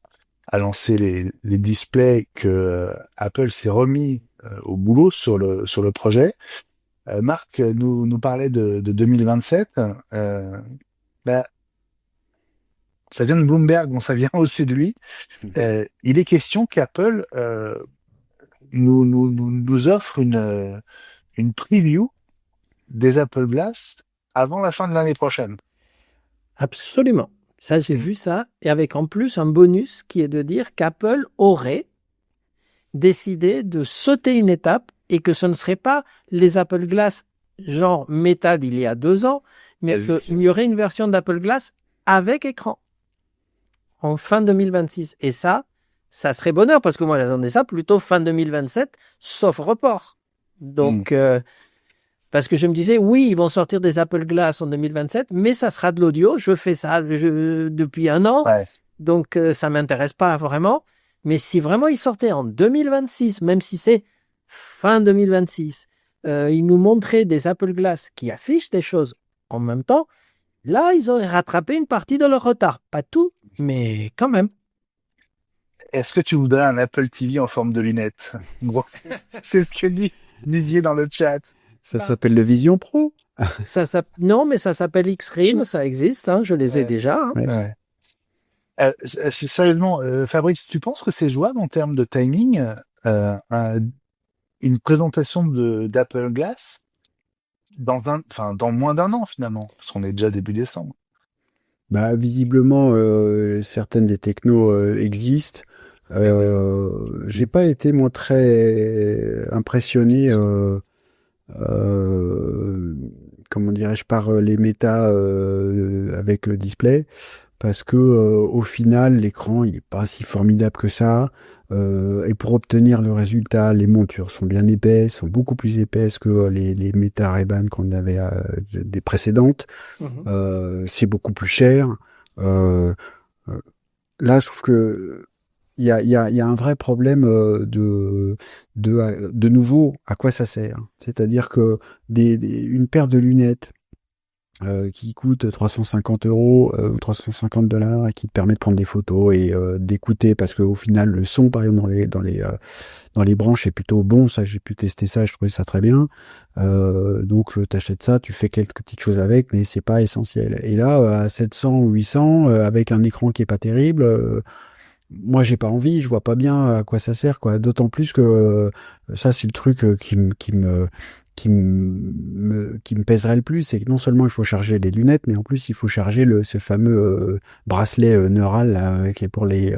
a lancé les displays que Apple s'est remis au boulot sur le projet. Marc nous parlait de 2027. Bah, ça vient de Bloomberg, donc ça vient aussi de lui. Il est question qu'Apple nous offre une preview des Apple Glass avant la fin de l'année prochaine. Absolument. Ça, j'ai vu ça. Et avec en plus un bonus qui est de dire qu'Apple aurait décidé de sauter une étape et que ce ne serait pas les Apple Glass genre Meta d'il y a 2 ans, mais qu'il y aurait une version d'Apple Glass avec écran en fin 2026. Et ça serait bonheur parce que moi j'attendais ça plutôt fin 2027, sauf report. Donc, parce que je me disais, oui, ils vont sortir des Apple Glass en 2027, mais ça sera de l'audio. Je fais ça depuis 1 an, donc ça m'intéresse pas vraiment. Mais si vraiment ils sortaient en 2026, même si c'est fin 2026, ils nous montraient des Apple Glass qui affichent des choses en même temps, là, ils auraient rattrapé une partie de leur retard. Pas tout, mais quand même. Est-ce que tu voudrais un Apple TV en forme de lunettes? Bon, c'est ce que dit Didier dans le chat. Ça s'appelle le Vision Pro. Non, mais ça s'appelle X-Rim, ça existe, hein, je les ai déjà. Hein. Ouais. Sérieusement, Fabrice, tu penses que c'est jouable en termes de timing, une présentation d'Apple Glass dans moins d'1 an finalement, parce qu'on est déjà début décembre. Bah visiblement certaines des technos existent. J'ai pas été moi très impressionné comment dirais-je par les méta avec le display parce que au final l'écran il est pas si formidable que ça et pour obtenir le résultat les montures sont bien épaisses, sont beaucoup plus épaisses que les méta Ray-Ban qu'on avait des précédentes. C'est beaucoup plus cher. Là je trouve que il y a un vrai problème de nouveau à quoi ça sert. C'est-à-dire que une paire de lunettes qui coûte 350 euros, 350 dollars et qui te permet de prendre des photos et d'écouter parce qu'au final le son par exemple dans les branches est plutôt bon. Ça, j'ai pu tester ça, je trouvais ça très bien. Donc t'achètes ça, tu fais quelques petites choses avec, mais c'est pas essentiel. Et là à 700 ou 800 avec un écran qui est pas terrible. Moi, j'ai pas envie, je vois pas bien à quoi ça sert, quoi. D'autant plus que ça, c'est le truc qui me pèserait le plus, c'est que non seulement il faut charger les lunettes, mais en plus il faut charger ce fameux bracelet neural là, qui est pour les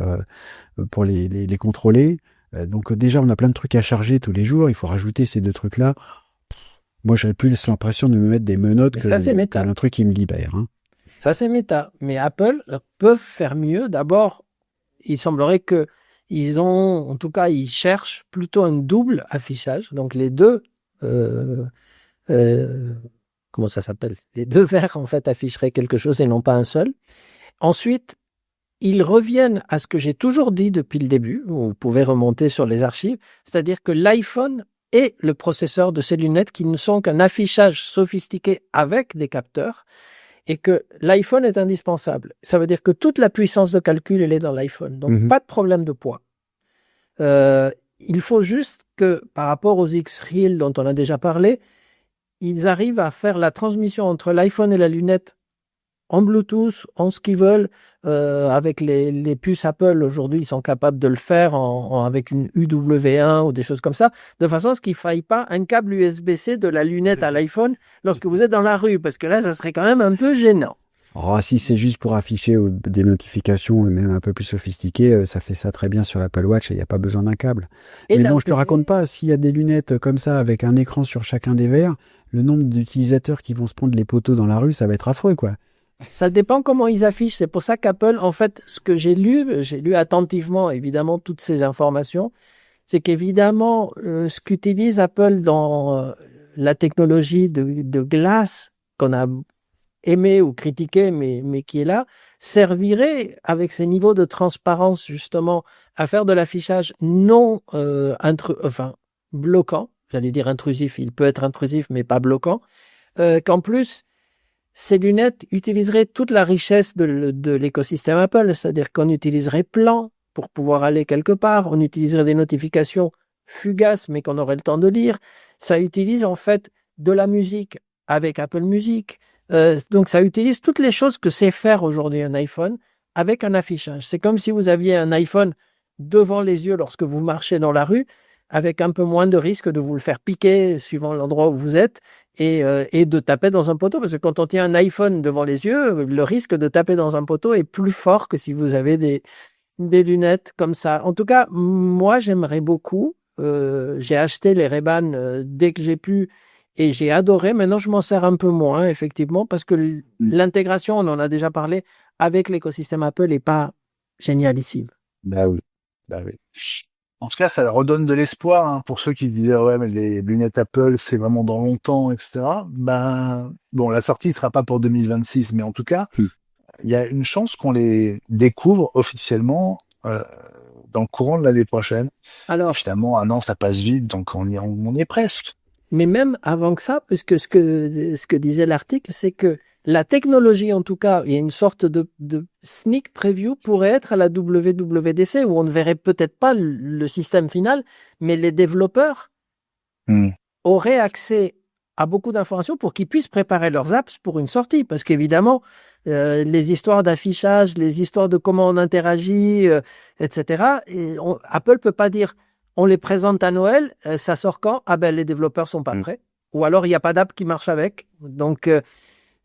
contrôler. Donc déjà, on a plein de trucs à charger tous les jours. Il faut rajouter ces deux trucs-là. Moi, j'avais plus l'impression de me mettre des menottes Mais ça, c'est méta. qu'un truc qui me libère. Hein. Ça, c'est méta. Mais Apple peuvent faire mieux. D'abord, il semblerait que en tout cas, ils cherchent plutôt un double affichage. Donc, les deux, comment ça s'appelle? Les deux verres, en fait, afficheraient quelque chose et non pas un seul. Ensuite, ils reviennent à ce que j'ai toujours dit depuis le début. Vous pouvez remonter sur les archives. C'est-à-dire que l'iPhone et le processeur de ces lunettes qui ne sont qu'un affichage sophistiqué avec des capteurs et que l'iPhone est indispensable. Ça veut dire que toute la puissance de calcul, elle est dans l'iPhone. Donc, pas de problème de poids. Il faut juste que, par rapport aux X-Real dont on a déjà parlé, ils arrivent à faire la transmission entre l'iPhone et la lunette en Bluetooth, en ce qu'ils veulent. Avec les puces Apple, aujourd'hui, ils sont capables de le faire avec une UW1 ou des choses comme ça, de façon à ce qu'il ne faille pas un câble USB-C de la lunette à l'iPhone lorsque vous êtes dans la rue, parce que là, ça serait quand même un peu gênant. Oh, si c'est juste pour afficher des notifications, même un peu plus sophistiquées, ça fait ça très bien sur l'Apple Watch et il n'y a pas besoin d'un câble. Mais bon, je te raconte pas, s'il y a des lunettes comme ça avec un écran sur chacun des verres, le nombre d'utilisateurs qui vont se prendre les poteaux dans la rue, ça va être affreux, quoi. Ça dépend comment ils affichent. C'est pour ça qu'Apple, en fait, ce que j'ai lu attentivement, évidemment, toutes ces informations, c'est qu'évidemment, ce qu'utilise Apple dans la technologie de glace qu'on a aimé ou critiqué, mais qui est là, servirait avec ces niveaux de transparence, justement, à faire de l'affichage non bloquant. J'allais dire intrusif. Il peut être intrusif, mais pas bloquant. Qu'en plus, ces lunettes utiliseraient toute la richesse de l'écosystème Apple, c'est-à-dire qu'on utiliserait Plan pour pouvoir aller quelque part, on utiliserait des notifications fugaces mais qu'on aurait le temps de lire. Ça utilise en fait de la musique avec Apple Music. Donc ça utilise toutes les choses que sait faire aujourd'hui un iPhone avec un affichage. C'est comme si vous aviez un iPhone devant les yeux lorsque vous marchez dans la rue, avec un peu moins de risque de vous le faire piquer suivant l'endroit où vous êtes et de taper dans un poteau. Parce que quand on tient un iPhone devant les yeux, le risque de taper dans un poteau est plus fort que si vous avez des lunettes comme ça. En tout cas, moi, j'aimerais beaucoup. J'ai acheté les Ray-Ban dès que j'ai pu et j'ai adoré. Maintenant, je m'en sers un peu moins, effectivement, parce que l'intégration, on en a déjà parlé, avec l'écosystème Apple n'est pas génialissime. Bah oui. En tout cas, ça redonne de l'espoir hein, pour ceux qui disaient ouais mais les lunettes Apple c'est vraiment dans longtemps, etc. Ben bon, la sortie ne sera pas pour 2026, mais en tout cas, il y a une chance qu'on les découvre officiellement dans le courant de l'année prochaine. Alors, finalement, un an ça passe vite, donc on y est presque. Mais même avant que ça, puisque ce que disait l'article, c'est que la technologie, en tout cas, il y a une sorte de sneak preview pourrait être à la WWDC où on ne verrait peut-être pas le système final, mais les développeurs auraient accès à beaucoup d'informations pour qu'ils puissent préparer leurs apps pour une sortie. Parce qu'évidemment, les histoires d'affichage, les histoires de comment on interagit, etc. Apple peut pas dire on les présente à Noël, ça sort quand? Ah ben les développeurs sont pas prêts. Ou alors il n'y a pas d'app qui marche avec. Donc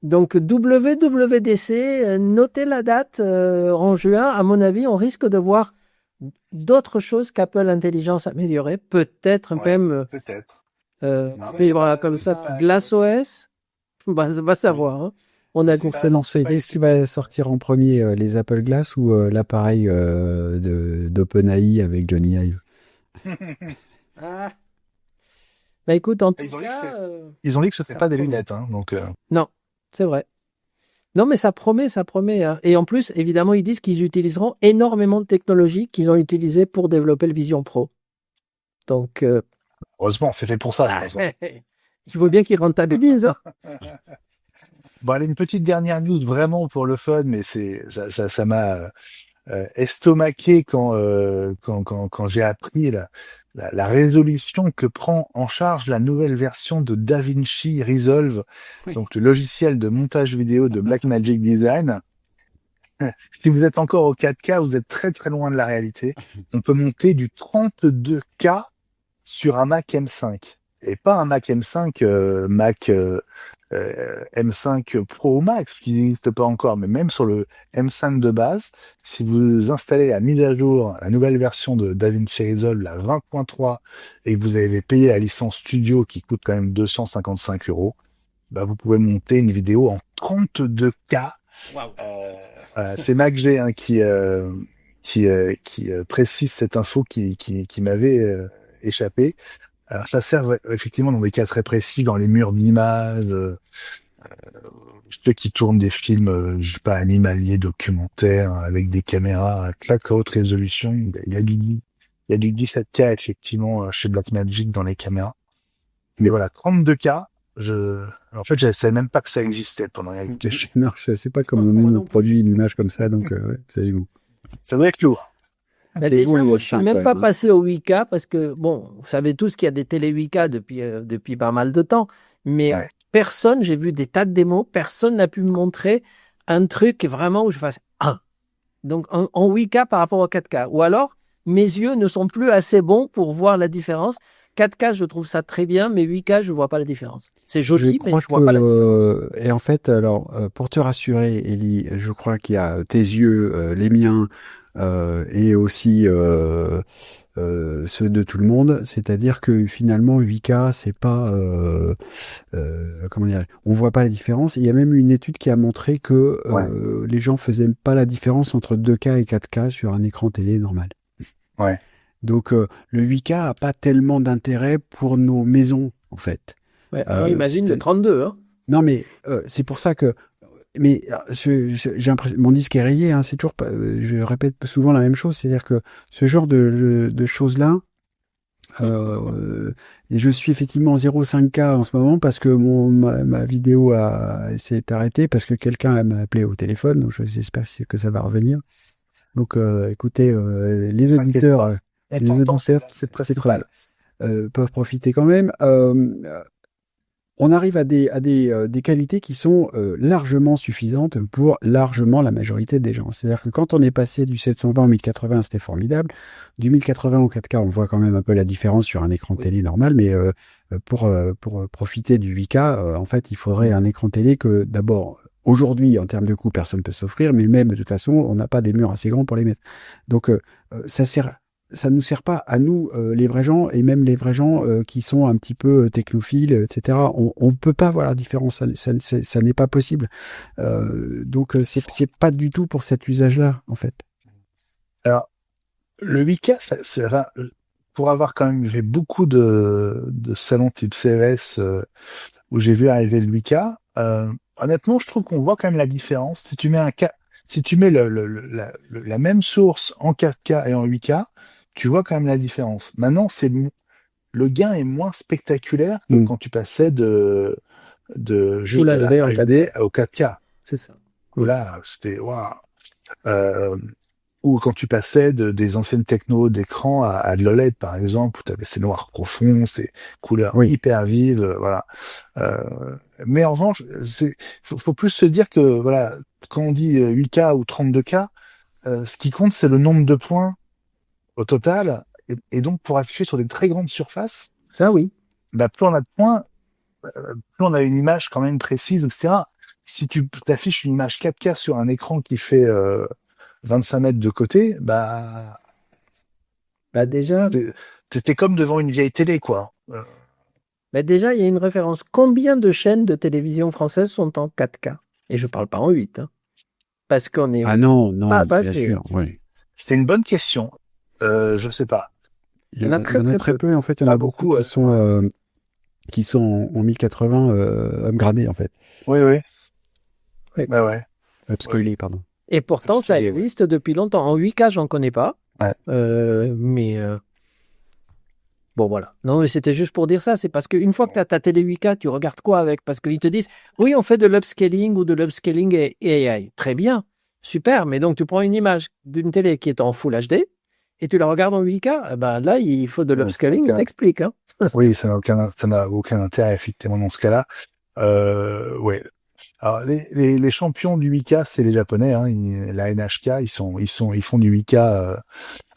WWDC, notez la date en juin. À mon avis, on risque de voir d'autres choses qu'Apple Intelligence améliorée. Peut-être même. Peut-être. Voilà, comme ça, GlassOS. Va savoir. Hein. On a pour se lancer. Qu'est-ce qui va sortir en premier, les Apple Glass ou l'appareil d'OpenAI avec Johnny Ive? Bah écoute, en tout cas, ils ont dit que ce n'était pas des lunettes, hein, donc. Non, c'est vrai. Non, mais ça promet. Hein. Et en plus, évidemment, ils disent qu'ils utiliseront énormément de technologies qu'ils ont utilisées pour développer le Vision Pro. Donc, heureusement, c'est fait pour ça. Il faut bien qu'ils rentabilisent. Hein. Bon, allez, une petite dernière news vraiment pour le fun, mais ça m'a estomaqué quand j'ai appris la résolution que prend en charge la nouvelle version de DaVinci Resolve, Oui. donc le logiciel de montage vidéo de Blackmagic Design. Si vous êtes encore au 4K, vous êtes très très loin de la réalité. On peut monter du 32K sur un Mac M5. Et pas un Mac M5, Mac M5 Pro Max, qui n'existe pas encore, mais même sur le M5 de base, si vous installez la mise à jour, la nouvelle version de DaVinci Resolve, la 20.3, et que vous avez payé la licence studio qui coûte quand même 255 €, bah vous pouvez monter une vidéo en 32K. Waouh. Voilà, c'est MacG qui précise cette info qui m'avait échappé. Alors ça sert effectivement dans des cas très précis, dans les murs d'images, ceux qui tournent des films, je sais pas, animaliers, documentaires, avec des caméras à claque à haute résolution. Il y a du 17K effectivement chez Blackmagic dans les caméras. Mais voilà, 32K, en fait, je savais même pas que ça existait pendant la réalité. Non, je sais pas comment on produit une image comme ça, donc ouais, c'est bon. Ça doit être lourd. Bah, C'est déjà, bon, moi, les je suis cinq, même quand pas même, hein. passé au 8K parce que, bon, vous savez tous qu'il y a des télé 8K depuis pas mal de temps, mais Ouais. personne, j'ai vu des tas de démos, personne n'a pu me montrer un truc vraiment où je fasse ah. Donc en 8K par rapport au 4K. Ou alors, mes yeux ne sont plus assez bons pour voir la différence. 4K, je trouve ça très bien, mais 8K, je vois pas la différence. C'est joli, mais je vois pas la différence. Et en fait, alors, pour te rassurer, Ellie, je crois qu'il y a tes yeux, les miens, et aussi ceux de tout le monde. C'est-à-dire que finalement, 8K, c'est pas, comment dire, on voit pas la différence. Il y a même une étude qui a montré que les gens faisaient pas la différence entre 2K et 4K sur un écran télé normal. Ouais. Donc, le 8K a pas tellement d'intérêt pour nos maisons, en fait. Ouais, alors imagine le 32, hein. Non, mais c'est pour ça que. Mais j'ai l'impression, mon disque est rayé. Hein, c'est toujours pas. Je répète souvent la même chose, c'est-à-dire que ce genre de choses-là, et je suis effectivement en 0,5K en ce moment parce que ma vidéo s'est arrêtée parce que quelqu'un m'a appelé au téléphone. Donc j'espère que ça va revenir. Donc écoutez, les auditeurs. Les auditeurs, c'est principal. Peuvent profiter quand même. On arrive à des qualités qui sont largement suffisantes pour largement la majorité des gens. C'est-à-dire que quand on est passé du 720 au 1080, c'était formidable. Du 1080 au 4K, on voit quand même un peu la différence sur un écran télé normal, mais pour profiter du 8K, en fait, il faudrait un écran télé que d'abord, aujourd'hui, en termes de coût, personne ne peut s'offrir, mais même de toute façon, on n'a pas des murs assez grands pour les mettre. Donc, ça nous sert pas à nous, les vrais gens, et même les vrais gens qui sont un petit peu technophiles, etc. On peut pas voir la différence, ça n'est pas possible. Donc c'est pas du tout pour cet usage-là, en fait. Alors, le 8K, ça sera, pour avoir quand même fait beaucoup de salons type CES où j'ai vu arriver le 8K, honnêtement, je trouve qu'on voit quand même la différence. Si tu mets la même source en 4K et en 8K, tu vois quand même la différence. Maintenant, le gain est moins spectaculaire que quand tu passais de juste Full HD en HD au 4K. C'est ça. Où là, c'était waouh. Ou quand tu passais des anciennes techno d'écran à de l'OLED, par exemple, où tu avais ces noirs profonds, ces couleurs hyper vives, voilà. Mais en revanche, faut plus se dire que, voilà, quand on dit 8K ou 32K, ce qui compte, c'est le nombre de points au total. Et donc, pour afficher sur des très grandes surfaces, Ça, oui. bah, plus on a de points, plus on a une image quand même précise, etc. Si tu t'affiches une image 4K sur un écran qui fait 25 mètres de côté, bah Déjà, t'es comme devant une vieille télé, quoi. déjà, il y a une référence. Combien de chaînes de télévision françaises sont en 4K? Et je parle pas en 8, hein. Parce qu'on est... Ah non, pas bien passé. sûr, oui. C'est une bonne question. Je sais pas. Il y en a très peu. En fait, il y en Pas a beaucoup beaucoup, qui sont en 1080 upgradés, en fait. Oui. Bah ouais. Upscalés, pardon. Et pourtant, ça Upscalé, existe depuis longtemps. En 8K, j'en connais pas. Ouais. Mais Bon, voilà. Non, mais c'était juste pour dire ça. C'est parce qu'une fois que tu as ta télé 8K, tu regardes quoi avec? Parce qu'ils te disent, oui, on fait de l'upscaling ou de l'upscaling et AI. Très bien. Super. Mais donc, tu prends une image d'une télé qui est en Full HD et tu la regardes en 8K. Eh ben, là, il faut de l'upscaling. Je t'explique, hein. Oui, ça n'a aucun intérêt, effectivement, dans ce cas-là. Ouais. Alors, les champions du 8K, c'est les Japonais, hein. La NHK, ils font du 8K,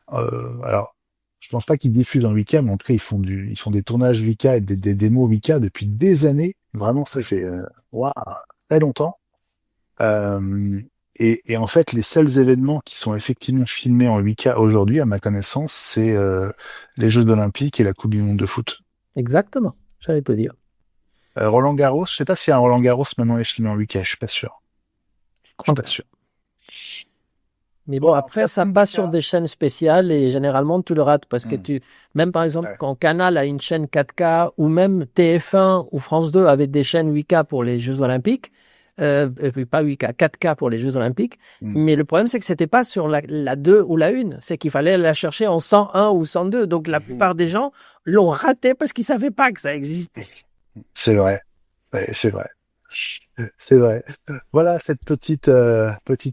alors, je pense pas qu'ils diffusent en 8K, mais en tout cas, ils font des tournages 8K et des démos 8K depuis des années. Vraiment, ça fait, waouh, très longtemps. Euh, et en fait, les seuls événements qui sont effectivement filmés en 8K aujourd'hui, à ma connaissance, c'est les Jeux olympiques et la Coupe du monde de foot. Exactement. J'allais te dire. Roland Garros, je sais pas si un Roland Garros maintenant est filmé en 8K, je suis pas sûr. Je suis pas sûr. Mais bon, après, ça passe sur des chaînes spéciales et généralement, tu le rates parce que même par exemple, quand Canal a une chaîne 4K ou même TF1 ou France 2 avaient des chaînes 8K pour les Jeux Olympiques, et puis pas 8K, 4K pour les Jeux Olympiques. Mais le problème, c'est que c'était pas sur la 2 ou la 1. C'est qu'il fallait la chercher en 101 ou 102. Donc, la plupart des gens l'ont raté parce qu'ils savaient pas que ça existait. C'est vrai. Ouais, c'est vrai. C'est vrai. Voilà cette petite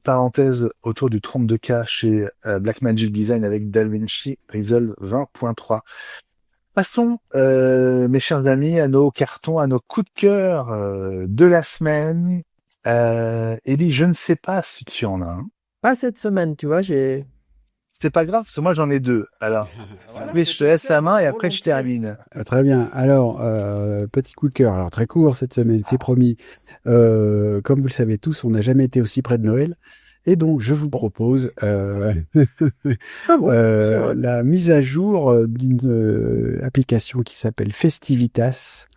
parenthèse autour du 32K chez Blackmagic Design avec DaVinci Resolve 20.3. Passons, mes chers amis, à nos cartons, à nos coups de cœur de la semaine. Elie, je ne sais pas si tu en as un. Pas cette semaine, tu vois, C'est pas grave, parce que moi j'en ai deux. Alors, oui, je te laisse la main et après je termine. Très bien. Alors, petit coup de cœur. Alors, très court cette semaine, c'est promis. Comme vous le savez tous, on n'a jamais été aussi près de Noël. Et donc, je vous propose la mise à jour d'une application qui s'appelle Festivitas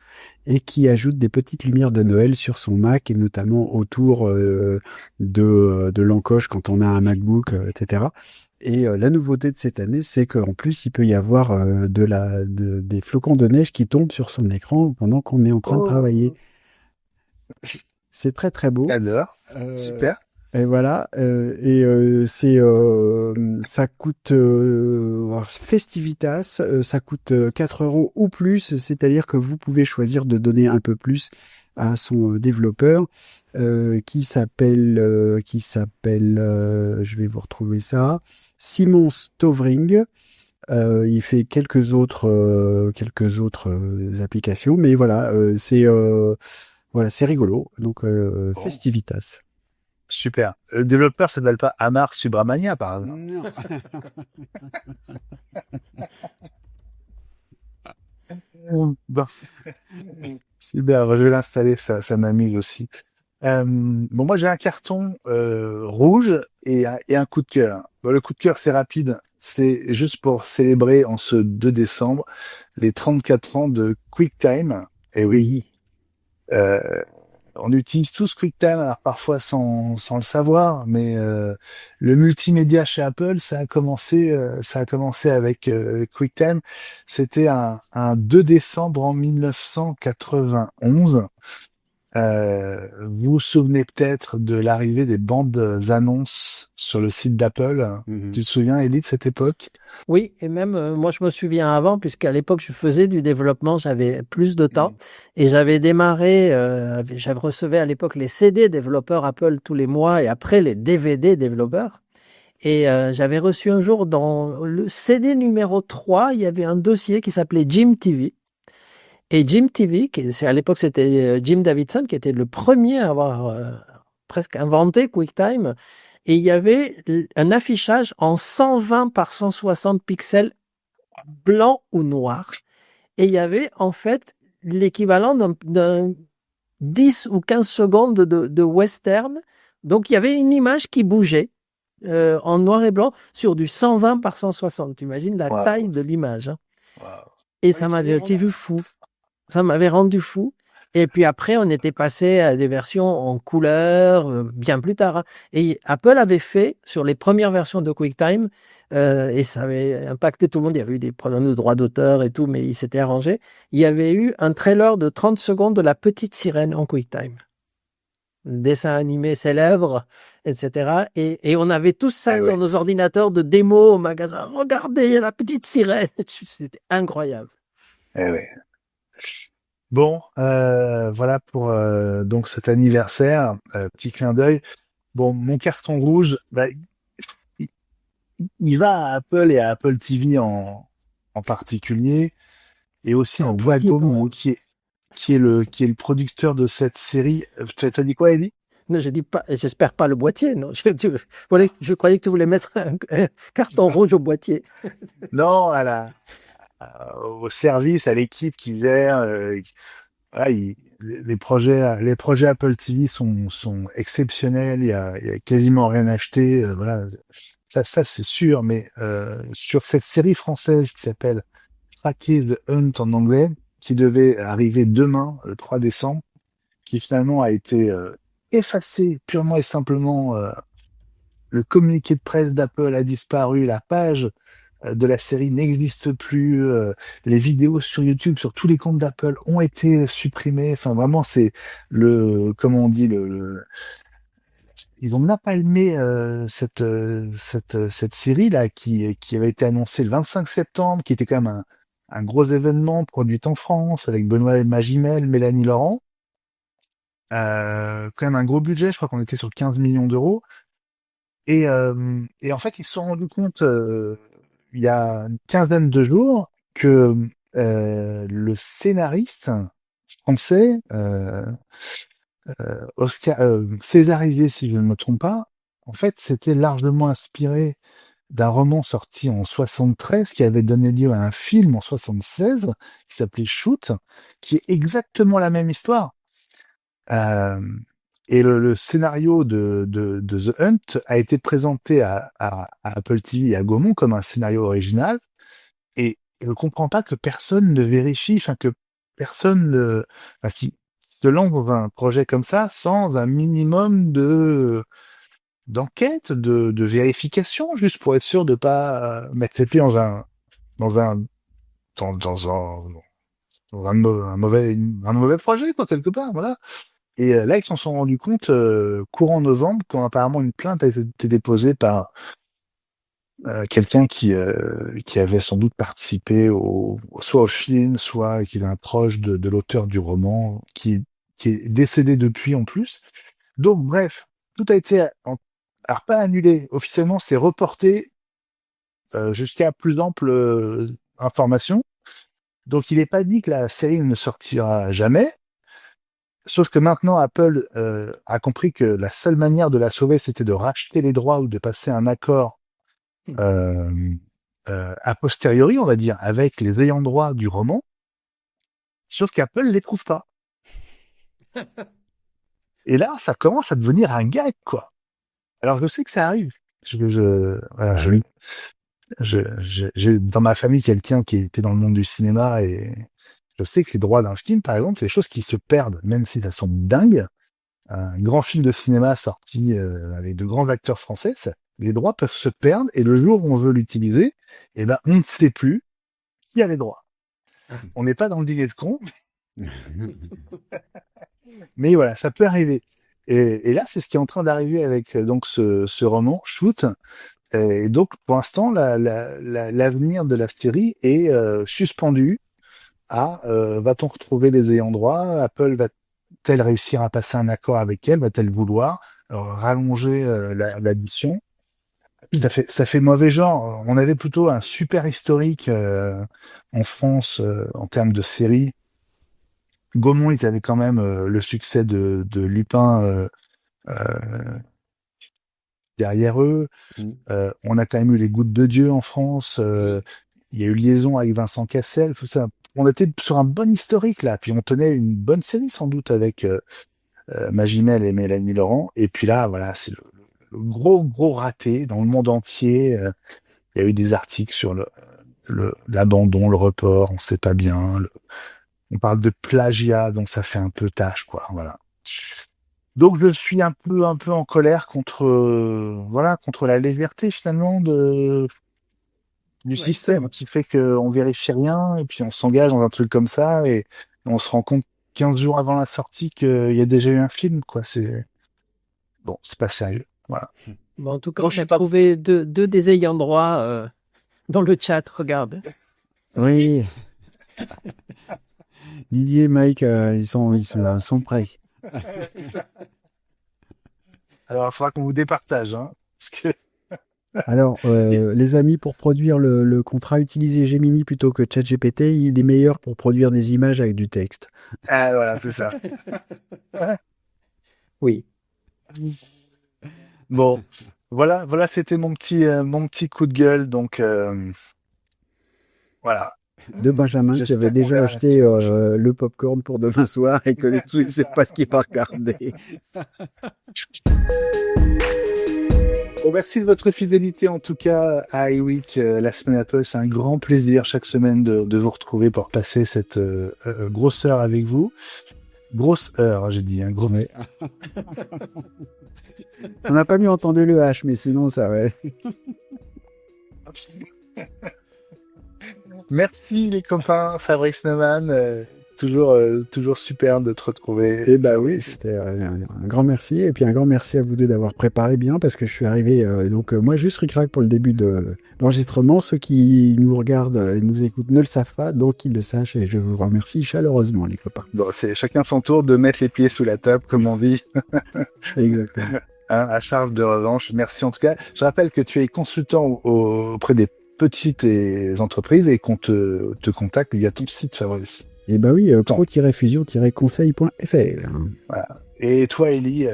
et qui ajoute des petites lumières de Noël sur son Mac et notamment autour de l'encoche quand on a un MacBook, etc. Et la nouveauté de cette année, c'est qu'en plus, il peut y avoir des flocons de neige qui tombent sur son écran pendant qu'on est en train de travailler. C'est très très beau. J'adore. Super. Et voilà. Ça coûte Festivitas, ça coûte 4 € ou plus. C'est-à-dire que vous pouvez choisir de donner un peu plus à son développeur qui s'appelle, je vais vous retrouver ça, Simon Stovring. Il fait quelques autres applications, mais voilà, c'est rigolo. Donc Festivitas. Super. Le développeur s'appelle pas Amar Subramania, par exemple. Non. Bon. Super, je vais l'installer, ça m'amuse aussi. Bon, moi j'ai un carton rouge et un coup de cœur. Bon, le coup de cœur, c'est rapide. C'est juste pour célébrer en ce 2 décembre les 34 ans de QuickTime. Et oui, on utilise tous QuickTime, alors parfois sans le savoir, mais le multimédia chez Apple, ça a commencé avec QuickTime. C'était un 2 décembre en 1991. Vous vous souvenez peut-être de l'arrivée des bandes annonces sur le site d'Apple. Tu te souviens, Elie, de cette époque? Oui, et même moi je me souviens avant, puisqu'à l'époque je faisais du développement, j'avais plus de temps et j'avais démarré, j'avais recevais à l'époque les CD développeurs Apple tous les mois et après les DVD développeurs. Et j'avais reçu un jour dans le CD numéro 3, il y avait un dossier qui s'appelait Jim TV. Et Jim TV, à l'époque c'était Jim Davidson qui était le premier à avoir presque inventé QuickTime. Et il y avait un affichage en 120 par 160 pixels blanc ou noir. Et il y avait en fait l'équivalent d'un 10 ou 15 secondes de western. Donc il y avait une image qui bougeait en noir et blanc sur du 120 par 160. Tu imagines la taille de l'image. Hein. Et ça m'avait rendu fou. Ça m'avait rendu fou. Et puis après, on était passé à des versions en couleur bien plus tard. Hein. Et Apple avait fait, sur les premières versions de QuickTime, et ça avait impacté tout le monde, il y avait eu des problèmes de droits d'auteur et tout, mais il s'était arrangé. Il y avait eu un trailer de 30 secondes de La Petite Sirène en QuickTime. dessin animé célèbre, etc. Et on avait tous ça Ah sur ouais. nos ordinateurs de démo au magasin. Regardez la petite sirène. C'était incroyable. Eh ouais. Bon, voilà pour donc cet anniversaire. Petit clin d'œil. Bon, mon carton rouge, bah, il, il va à Apple et à Apple TV en particulier, et aussi En à Bois premier quand Gaumont, même. qui est le producteur de cette série. T'as dit quoi, Eddie? Non, je dis pas, j'espère pas le boîtier. Non, je croyais que tu voulais mettre un carton rouge au boîtier. Non, au service, à l'équipe qui gère. Voilà, les projets Apple TV sont exceptionnels. Il y a quasiment rien acheté. Voilà, ça c'est sûr. Mais sur cette série française qui s'appelle Tracker the Hunt en anglais, qui devait arriver demain, le 3 décembre, qui finalement a été effacée purement et simplement. Le communiqué de presse d'Apple a disparu, la page de la série n'existe plus, les vidéos sur YouTube, sur tous les comptes d'Apple ont été supprimées. Enfin, vraiment, c'est comment on dit, ils ont napalmé cette série là qui avait été annoncée le 25 septembre, qui était quand même un gros événement produit en France avec Benoît Magimel, Mélanie Laurent. Quand même un gros budget, je crois qu'on était sur 15 millions d'euros. Et en fait, ils se sont rendus compte il y a une quinzaine de jours que le scénariste français, Oscar Césarisé, si je ne me trompe pas, en fait, c'était largement inspiré d'un roman sorti en 73 qui avait donné lieu à un film en 76 qui s'appelait Shoot, qui est exactement la même histoire. Euh, et le scénario de The Hunt a été présenté à Apple TV et à Gaumont comme un scénario original. Et je ne comprends pas que personne ne vérifie, enfin que personne ne, enfin, qui se lance dans un projet comme ça sans un minimum d'enquête, de vérification, juste pour être sûr de pas mettre les pieds dans un, dans un mauvais projet, quoi, quelque part, voilà. Et là, ils s'en sont rendus compte courant novembre, quand apparemment une plainte a été déposée par quelqu'un qui avait sans doute participé soit au film, soit qui est un proche de l'auteur du roman, qui est décédé depuis en plus. Donc bref, tout a été, alors pas annulé, officiellement c'est reporté jusqu'à plus ample information. Donc il n'est pas dit que la série ne sortira jamais. Sauf que maintenant, Apple a compris que la seule manière de la sauver, c'était de racheter les droits ou de passer un accord euh, a posteriori, on va dire, avec les ayants droit du roman. Sauf qu'Apple les trouve pas. Et là, ça commence à devenir un gag, quoi. Alors, je sais que ça arrive. Voilà, j'ai dans ma famille quelqu'un qui était dans le monde du cinéma et je sais que les droits d'un film, par exemple, c'est des choses qui se perdent, même si ça semble dingue. Un grand film de cinéma sorti avec de grands acteurs français, les droits peuvent se perdre et le jour où on veut l'utiliser, eh ben, on ne sait plus qui a les droits. On n'est pas dans le dîner de con, mais voilà, ça peut arriver. Et là, c'est ce qui est en train d'arriver avec donc ce roman Shoot. Et donc, pour l'instant, l'avenir de la série est suspendu à va-t-on retrouver les ayants droit? Apple va-t-elle réussir à passer un accord avec elle? Va-t-elle vouloir rallonger l'addition? Ça fait mauvais genre. On avait plutôt un super historique en France en termes de séries. Gaumont, ils avaient quand même le succès de Lupin derrière eux. On a quand même eu les Gouttes de Dieu en France. Il y a eu Liaison avec Vincent Cassel. Tout ça. On était sur un bon historique là. Puis on tenait une bonne série sans doute avec Magimel et Mélanie Laurent. Et puis là, voilà, c'est le gros raté dans le monde entier. Il y a eu des articles sur l'abandon, le report, on sait pas bien. On parle de plagiat, donc ça fait un peu tâche, quoi. Voilà. Donc je suis un peu en colère contre contre la légèreté finalement du Ouais. système qui fait qu'on vérifie rien et puis on s'engage dans un truc comme ça et on se rend compte 15 jours avant la sortie qu'il y a déjà eu un film, quoi. bon, c'est pas sérieux. Voilà. Bon, en tout cas, Bon, on je sais a pas. trouvé deux des ayants droit dans le chat, regarde. Oui. Didier et Mike, ils sont prêts. Alors, il faudra qu'on vous départage, hein, parce que Alors, les amis, pour produire le contrat, utilisez Gemini plutôt que ChatGPT. Il est meilleur pour produire des images avec du texte. ah voilà, c'est ça. Oui. Bon, voilà, c'était mon petit coup de gueule, donc voilà. De Benjamin qui J'espère avait qu'on déjà verra la acheté semaine prochaine. le popcorn pour demain soir et que tu ne sais pas ce qu'il va regarder. Bon, merci de votre fidélité en tout cas à iWeek, la semaine Apple. C'est un grand plaisir chaque semaine de vous retrouver pour passer cette grosse heure avec vous. Grosse heure, hein, j'ai dit, un gros mais. On n'a pas mieux entendu le H, mais sinon ça va. Merci les copains, Fabrice Neumann, toujours super de te retrouver. Et bah oui, c'était un grand merci. Et puis un grand merci à vous deux d'avoir préparé bien parce que je suis arrivé. Moi, juste ric-rac pour le début de l'enregistrement. Ceux qui nous regardent et nous écoutent ne le savent pas, donc ils le sachent. Et je vous remercie chaleureusement, les copains. Bon, c'est chacun son tour de mettre les pieds sous la table, comme on dit. Exactement. Hein, à charge de revanche. Merci en tout cas. Je rappelle que tu es consultant auprès des petites entreprises et qu'on te contacte via ton site, Fabrice. Et bah oui, pro-fusion-conseil.fr. Voilà. Et toi, Ellie,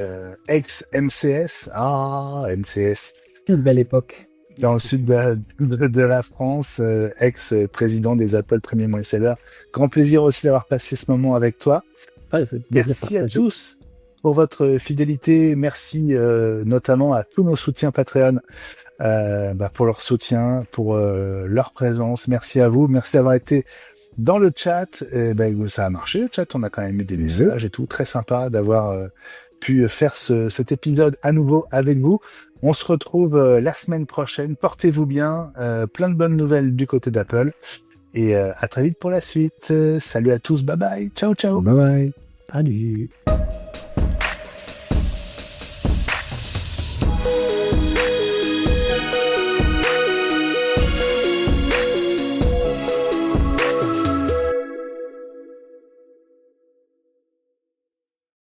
ex-MCS. Ah, MCS. Quelle belle époque. Dans le sud de la France, ex-président des Apple Premium Resellers. Grand plaisir aussi d'avoir passé ce moment avec toi. Ouais, c'est Merci à tous pour votre fidélité. Merci notamment à tous nos soutiens Patreon pour leur soutien, pour leur présence. Merci à vous. Merci d'avoir été dans le chat. Ça a marché le chat. On a quand même eu des messages et tout. Très sympa d'avoir pu faire cet épisode à nouveau avec vous. On se retrouve la semaine prochaine. Portez-vous bien. Plein de bonnes nouvelles du côté d'Apple. Et à très vite pour la suite. Salut à tous. Bye bye. Ciao, ciao. Bye bye. Salut.